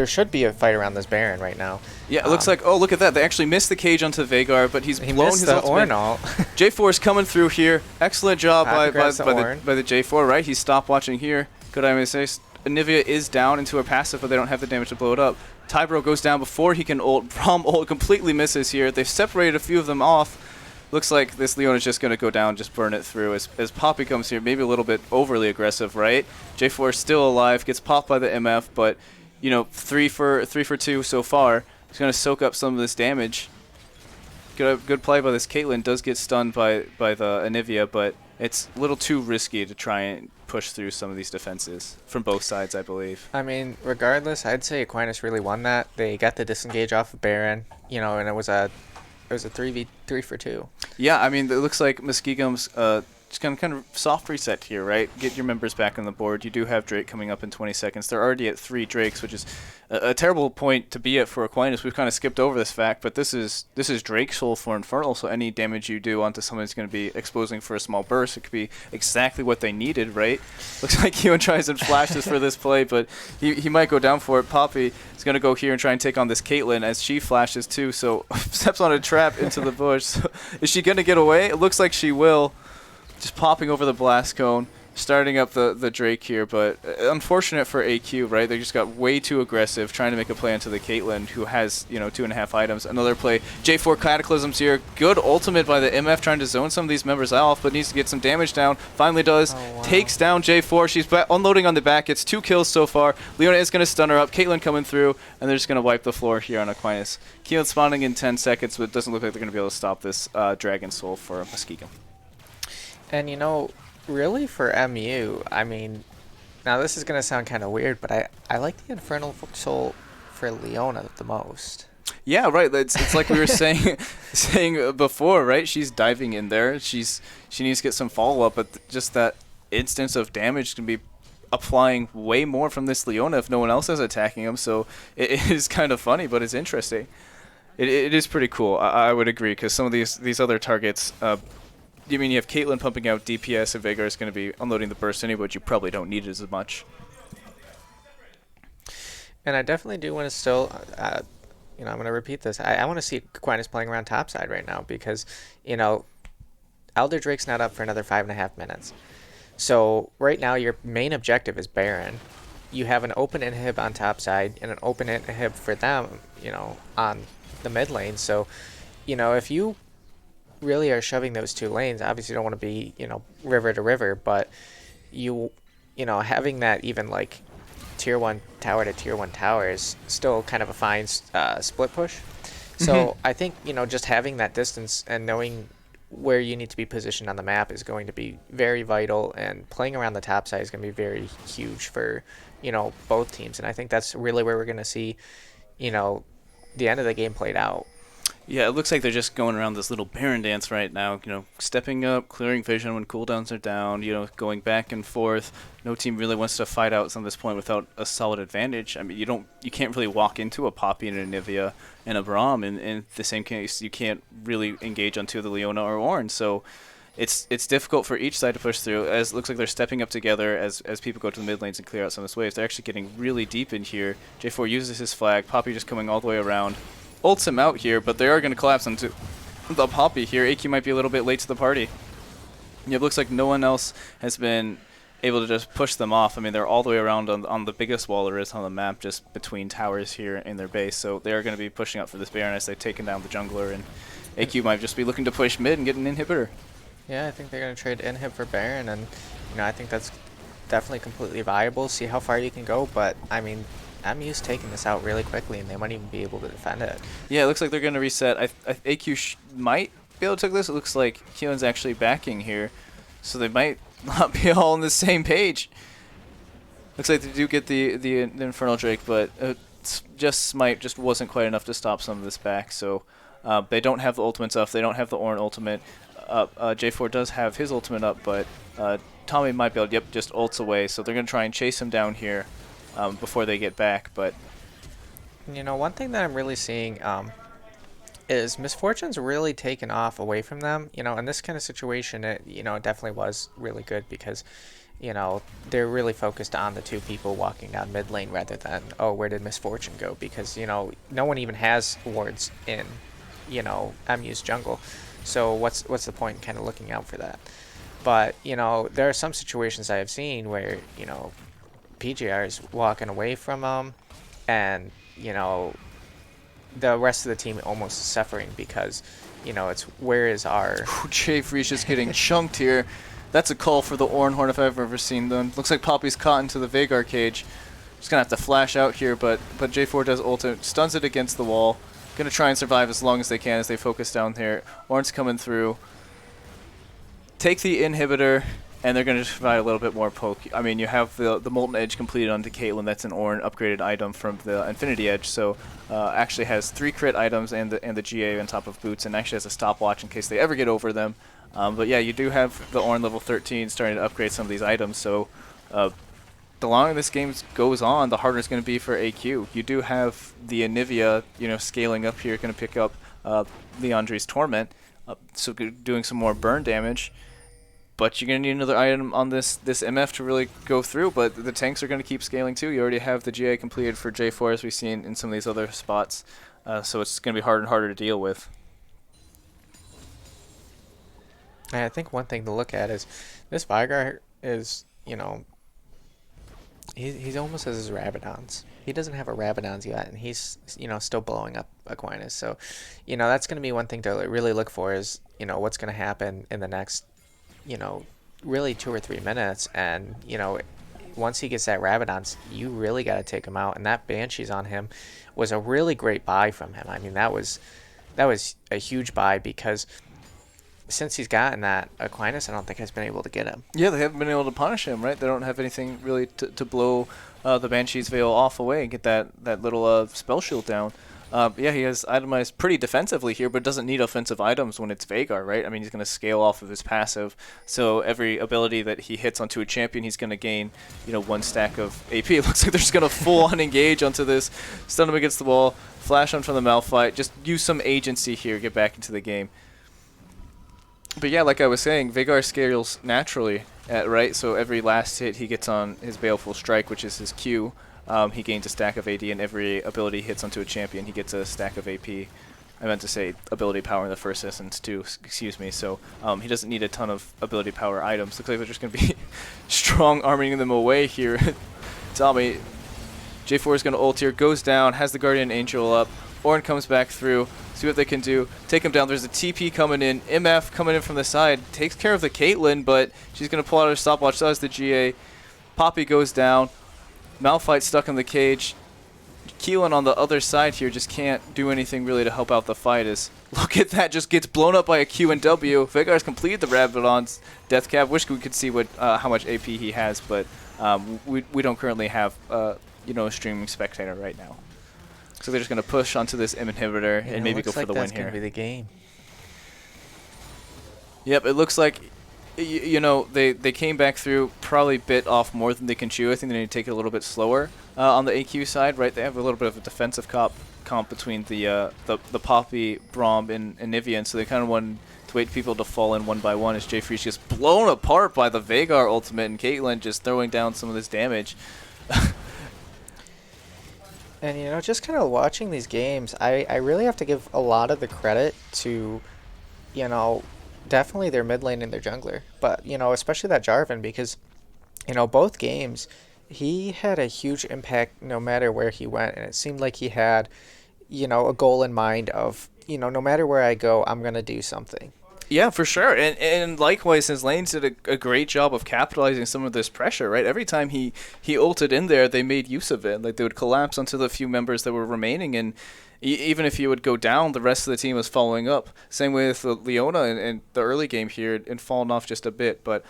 should be a fight around this Baron right now. Yeah, it looks like, oh, look at that. They actually missed the cage onto Veigar, but he blown his ultimate. J4 is coming through here. Excellent job by the J4, right? He stopped watching here. Good IMSA. Anivia is down into her passive, but they don't have the damage to blow it up. Tybro goes down before he can ult. Braum ult completely misses here. They've separated a few of them off. Looks like this Leon is just going to go down, just burn it through. As Poppy comes here, maybe a little bit overly aggressive, right? J4 is still alive, gets popped by the MF, but 3 for 2 so far. He's going to soak up some of this damage. Good play by this Caitlyn. Does get stunned by the Anivia, but it's a little too risky to try and push through some of these defenses from both sides, I believe. I mean, regardless, I'd say Aquinas really won that. They got the disengage off of Baron, and it was a 3 for 2. Yeah, I mean, it looks like Muskingum's just kind of soft reset here, right? Get your members back on the board. You do have Drake coming up in 20 seconds. They're already at 3 Drakes, which is a terrible point to be at for Aquinas. We've kind of skipped over this fact, but this is Drake's Soul for Infernal, so any damage you do onto someone is going to be exposing for a small burst. It could be exactly what they needed, right? Looks like Ewan tries and flashes for this play, but he might go down for it. Poppy is going to go here and try and take on this Caitlyn as she flashes too, so steps on a trap into the bush. So is she going to get away? It looks like she will. just popping over the blast cone, starting up the Drake here, but unfortunate for AQ, right? They just got way too aggressive, trying to make a play into the Caitlyn, who has, 2.5 items. Another play, J4 Cataclysms here. Good ultimate by the MF, trying to zone some of these members off, but needs to get some damage down. Finally does. Oh, wow. Takes down J4. She's unloading on the back. Gets 2 kills so far. Leona is going to stun her up. Caitlyn coming through, and they're just going to wipe the floor here on Aquinas. Keelan spawning in 10 seconds, but it doesn't look like they're going to be able to stop this Dragon Soul for Muskingum. And really for MU, I mean, now this is going to sound kind of weird, but I like the Infernal Soul for Leona the most. Yeah, right. It's like we were saying before, right? She's diving in there. She needs to get some follow-up, but just that instance of damage can be applying way more from this Leona if no one else is attacking him. So it is kind of funny, but it's interesting. It is pretty cool. I would agree, because some of these other targets, you have Caitlyn pumping out DPS, and Veigar is going to be unloading the burst anyway, but you probably don't need it as much. And I definitely do want to still, I'm going to repeat this. I want to see Aquinas playing around topside right now because, Elder Drake's not up for another 5.5 minutes. So right now your main objective is Baron. You have an open inhib on topside and an open inhib for them, on the mid lane. So, if you really are shoving those 2 lanes, obviously you don't want to be, river to river, but having that even like tier 1 tower to tier 1 tower is still kind of a fine split push. So I think, just having that distance and knowing where you need to be positioned on the map is going to be very vital, and playing around the top side is going to be very huge for, both teams. And I think that's really where we're going to see, the end of the game played out. Yeah, it looks like they're just going around this little Baron dance right now, stepping up, clearing vision when cooldowns are down, going back and forth. No team really wants to fight out on this point without a solid advantage. I mean, you can't really walk into a Poppy and a Nivea and a Braum. In the same case, you can't really engage onto the Leona or Ornn. So it's difficult for each side to push through, as it looks like they're stepping up together as people go to the mid lanes and clear out some of this waves. They're actually getting really deep in here. J4 uses his flag, Poppy just coming all the way around. Ults him out here, but they are going to collapse into the Poppy here. AQ might be a little bit late to the party. Yeah, it looks like no one else has been able to just push them off. I mean, they're all the way around on the biggest wall there is on the map, just between towers here in their base. So they are going to be pushing up for this Baron as they've taken down the jungler, and AQ might just be looking to push mid and get an inhibitor. Yeah, I think they're going to trade inhib for Baron, and I think that's definitely completely viable. See how far you can go, but I mean, MU's taking this out really quickly, and they might even be able to defend it. Yeah, it looks like they're going to reset. AQ might be able to take this. It looks like Keelan's actually backing here, so they might not be all on the same page. Looks like they do get the Infernal Drake, but just wasn't quite enough to stop some of this back. So they don't have the ultimates up. They don't have the Ornn ultimate up. J4 does have his ultimate up, but Tommy might be able to, just ults away. So they're going to try and chase him down here before they get back. But one thing that I'm really seeing is Misfortune's really taken off away from them. In this kind of situation, it definitely was really good because they're really focused on the 2 people walking down mid lane rather than, oh, where did Misfortune go? Because no one even has wards in MU's jungle. So what's the point in kind of looking out for that? But there are some situations I have seen where PGR is walking away from them, and the rest of the team almost suffering because it's where is our Jayfree's just getting chunked here. That's a call for the Ornn Horn if I've ever seen them. Looks like Poppy's caught into the Veigar cage. Just gonna have to flash out here, but J4 does ult it, stuns it against the wall. Gonna try and survive as long as they can as they focus down here. Ornn's coming through. Take the inhibitor, and they're going to provide a little bit more poke. I mean, you have the Molten Edge completed onto Caitlyn. That's an Ornn upgraded item from the Infinity Edge. So actually has 3 crit items and the GA on top of boots, and actually has a stopwatch in case they ever get over them. But yeah, you do have the Ornn level 13 starting to upgrade some of these items. So the longer this game goes on, the harder it's going to be for AQ. You do have the Anivia, scaling up here, going to pick up Leandre's Torment, so doing some more burn damage. But you're going to need another item on this MF to really go through, but the tanks are going to keep scaling too. You already have the GA completed for J4 as we've seen in some of these other spots, so it's going to be harder and harder to deal with. And I think one thing to look at is this Vigar is, he's almost as his Rabadons. He doesn't have a Rabadons yet, and he's, still blowing up Aquinas. So, that's going to be one thing to really look for is, what's going to happen in the next, you know, really 2 or 3 minutes. And, once he gets that Rabadons, you really got to take him out. And that Banshees on him was a really great buy from him. I mean, that was a huge buy because since he's gotten that, Aquinas, I don't think has been able to get him. Yeah, they haven't been able to punish him, right? They don't have anything really to blow the Banshee's Veil off away and get that little spell shield down. Yeah, he has itemized pretty defensively here, but doesn't need offensive items when it's Vhagar, right? I mean, he's going to scale off of his passive, so every ability that he hits onto a champion, he's going to gain, 1 stack of AP. It looks like they're just going to full-on engage onto this, stun him against the wall, flash on from the Malphite, just use some agency here, get back into the game. But yeah, like I was saying, Vhagar scales naturally, right? So every last hit he gets on his Baleful Strike, which is his Q, he gains a stack of AD, and every ability he hits onto a champion, he gets a stack of AP. I meant to say ability power in the first instance too, excuse me. So he doesn't need a ton of ability power items. Looks like they're just going to be strong arming them away here. Tommy, J4 is going to ult here, goes down, has the Guardian Angel up. Ornn comes back through, see what they can do, take him down. There's a TP coming in, MF coming in from the side, takes care of the Caitlyn, but she's going to pull out her stopwatch, so does the GA. Poppy goes down, Malphite stuck in the cage. Keelan on the other side here just can't do anything really to help out the fight. As look at that, just gets blown up by a Q and W. Vhagar's completed the Rabadon's death cap. Wish we could see what how much AP he has, but we don't currently have a streaming spectator right now. So they're just going to push onto this M inhibitor and maybe go for the win here. That's going to be the game. Yep, it looks like, they came back through, probably bit off more than they can chew. I think they need to take it a little bit slower on the AQ side, right? They have a little bit of a defensive comp between the Poppy, Braum, and Nivian, so they kind of want to wait people to fall in one by one as Jay Freeze gets blown apart by the Vhagar ultimate and Caitlyn just throwing down some of this damage. And, just kind of watching these games, I really have to give a lot of the credit to, definitely their mid lane and their jungler. But, especially that Jarvan because, both games, he had a huge impact no matter where he went. And it seemed like he had, a goal in mind of, no matter where I go, I'm going to do something. Yeah, for sure. And likewise, his lanes did a great job of capitalizing some of this pressure, right? Every time he ulted in there, they made use of it. Like, they would collapse onto the few members that were remaining, and even if he would go down, the rest of the team was following up. Same with Leona in the early game here, and fallen off just a bit. But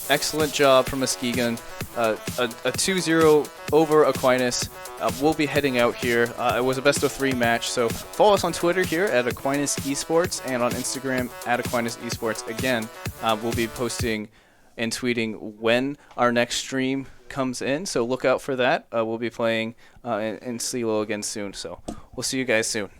excellent job from Muskingum. A 2-0 over Aquinas. We'll be heading out here. It was a best-of-3 match, so follow us on Twitter here at Aquinas Esports and on Instagram at Aquinas Esports. Again, we'll be posting and tweeting when our next stream comes in, so look out for that. We'll be playing in CeeLo again soon, so we'll see you guys soon.